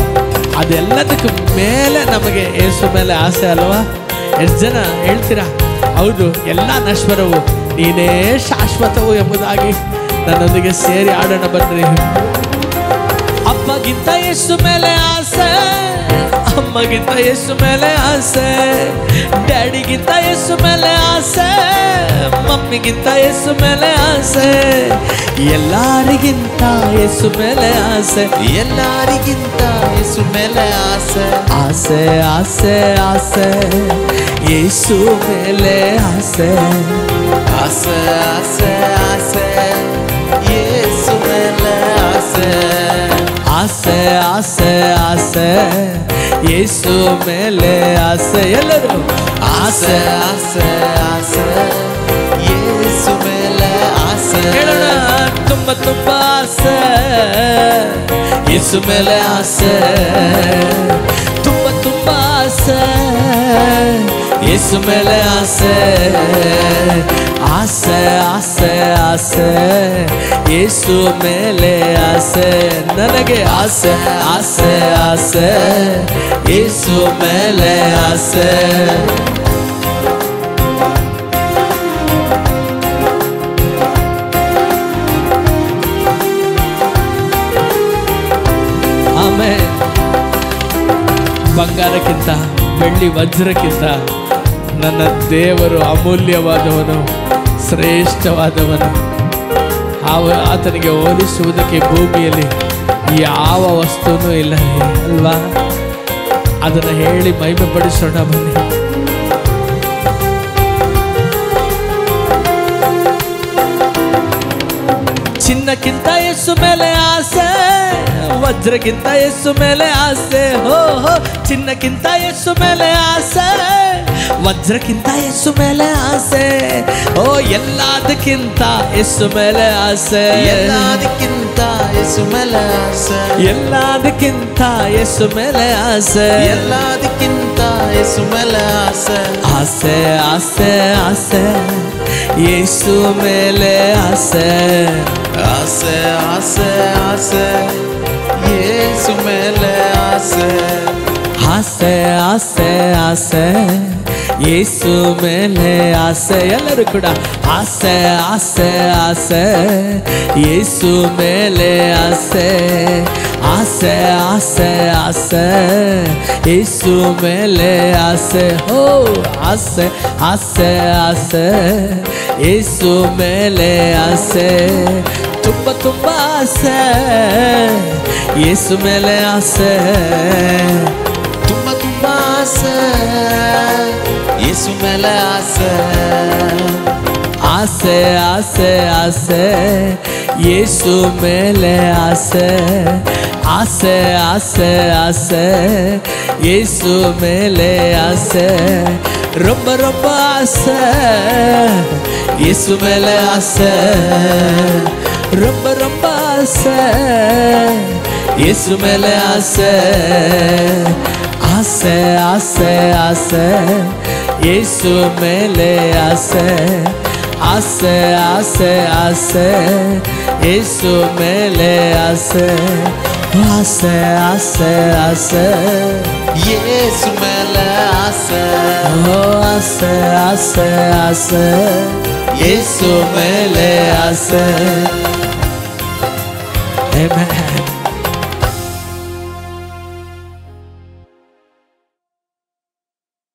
ಅದೆಲ್ಲದಕ್ಕೂ ಮೇಲೆ ನಮಗೆ ಯೇಸು ಮೇಲೆ ಆಸೆ ಅಲ್ವಾ? ಎಷ್ಟು ಜನ ಹೇಳ್ತೀರಾ ಹೌದು ಎಲ್ಲ ನಶ್ವರವು ನೀನೇ ಶಾಶ್ವತವು ಎಂಬುದಾಗಿ? ನನ್ನೊಂದಿಗೆ ಸೇರಿ ಆಡೋಣ ಬನ್ರಿ. ಅಪ್ಪಗಿಂತ ಯೇಸು ಮೇಲೆ ಆಸೆ, ಅಮ್ಮಗಿಂತ ಯೇಸು ಮೇಲೆ ಆಸೆ, ಡ್ಯಾಡಿಗಿಂತ ಯೇಸು ಮೇಲೆ ಆಸೆ, ಮಮ್ಮಿಗಿಂತ ಯೇಸು ಮೇಲೆ ಆಸೆ, ಎಲ್ಲರಿಗಿಂತ ಯೇಸು ಮೇಲೆ ಆಸೆ, ಎಲ್ಲರಿಗಿಂತ ಯೇಸು ಮೇಲೆ ಆಸೆ. ಆಸೆ ಆಸೆ ಆಸೆ ಯೇಸು ಮೇಲೆ ಆಸೆ. ಆಸೆ ಆಸೆ ಆಸೆ ಯೇಸು ಮೇಲೆ ಆಸೆ. ಆಸೆ ಆಸೆ ಆಸೆ ಯೇಸು ಮೇಲೆ ಆಸೆ. ಎಲ್ಲರೂ ಆಸೆ ಆಸೆ ಆಸೆ ಯೇಸು ಮೇಲೆ ಆಸೆ. ಹೇಳೋಣ ತುಂಬ ತುಂಬ ಆಸೆ ಯೇಸು ಮೇಲೆ ಆಸೆ. ತುಂಬ ತುಂಬ ಆಸೆ ಯೇಸು ಮೇಲೆ ಆಸೆ. ಆಸೆ ಆಸೆ ಆಸೆ ಯೇಸು ಮೇಲೆ ಆಸೆ. ನನಗೆ ಆಸೆ ಆಸೆ ಆಸೆ ಯೇಸು ಮೇಲೆ ಆಸೆ. ಆಮೆನ್. ಬಂಗಾರಕ್ಕಿಂತ ಬೆಳ್ಳಿ ವಜ್ರಕ್ಕಿಂತ ನನ್ನ ದೇವರು ಅಮೂಲ್ಯವಾದವನು. ಶ್ರೇಷ್ಠವಾದವನು. ಆತನಿಗೆ ಹೋಲಿಸುವುದಕ್ಕೆ ಭೂಮಿಯಲ್ಲಿ ಯಾವ ವಸ್ತುನೂ ಇಲ್ಲ ಅಲ್ವಾ? ಅದನ್ನು ಹೇಳಿ ಮಹಿಮೆ ಪಡಿಸೋಣ ಬನ್ನಿ. ಚಿನ್ನಕ್ಕಿಂತ ಯೇಸು ಮೇಲೆ ಆಸೆ, ವಜ್ರಕ್ಕಿಂತ ಯೇಸು ಮೇಲೆ ಆಸೆ. ಹೋ ಹೋ, ಚಿನ್ನಕ್ಕಿಂತ ಯೇಸು ಮೇಲೆ ಆಸೆ, ವಜ್ರಕ್ಕಿಂತ ಯೇಸು ಮೇಲೆ ಆಸೆ. ಓ, ಎಲ್ಲದಕ್ಕಿಂತ ಯೇಸು ಮೇಲೆ ಆಸೆ, ಎಲ್ಲದಕ್ಕಿಂತ ಯೇಸು ಮೇಲೆ ಆಸೆ, ಎಲ್ಲದಕ್ಕಿಂತ ಯೇಸು ಮೇಲೆ ಆಸೆ, ಎಲ್ಲದಕ್ಕಿಂತ ಯೇಸು ಮೇಲೆ ಆಸೆ. ಆಸೆ ಆಸೆ ಆಸೆ ಯೇಸು ಮೇಲೆ ಆಸೆ, ಆಸೆ ಆಸೆ ಆಸೆ ಯೇಸು ಮೇಲೆ ಆಸೆ, ಆಸೆ ಆಸೆ ಆಸೆ ಯೇಸು ಮೇಲೆ ಆಸೆ. ಎಲ್ಲರೂ ಕೂಡ ಆಸೆ ಆಸೆ ಆಸೆ ಯೇಸು ಮೇಲೆ ಆಸೆ, ಆಸೆ ಆಸೆ ಆಸೆ ಯೇಸು ಮೇಲೆ ಆಸೆ. ಓ, ಆಸೆ ಆಸೆ ಆಸೆ ಯೇಸು ಮೇಲೆ ಆಸೆ. ತುಂಬ ತುಂಬ ಆಸೆ ಯೇಸು ಮೇಲೆ ಆಸೆ, ತುಂಬ ತುಂಬ ಆಸೆ ಯೇಸು ಮೇಲೆ ಆಸೆ, ಆಸೆ ಆಸೆ ಆಸೆ ಯೇಸು ಮೇಲೆ ಆಸೆ, ಆಸೆ ಆಸೆ ಆಸೆ ಯೇಸು ಮೇಲೆ ಆಸೆ. ರೊಬ್ಬ ರೊಬ್ಬ ಆಸೆ ಯೇಸು ಮೇಲೆ ಆಸೆ, ರೊಬ್ಬ ರೊಬ್ಬ ಆಸೆ ಯೇಸು ಮೇಲೆ ಆಸೆ, ಆಸೆ ಆಸೆ ಆಸೆ ಯೇಸು ಮೇಲೆ ಆಸೆ, ಆಸೆ ಆಸೆ ಆಸೆ ಯೇಸು ಮೇಲೆ ಆಸೆ, ಆಸೆ ಆಸೆ ಆಸೆ ಯೇಸು ಮೇಲೆ ಆಸೆ. ಓ, ಆಸೆ ಆಸೆ ಆಸೆ ಯೇಸು ಮೇಲೆ ಆಸೆ. ಆಮೆನ್.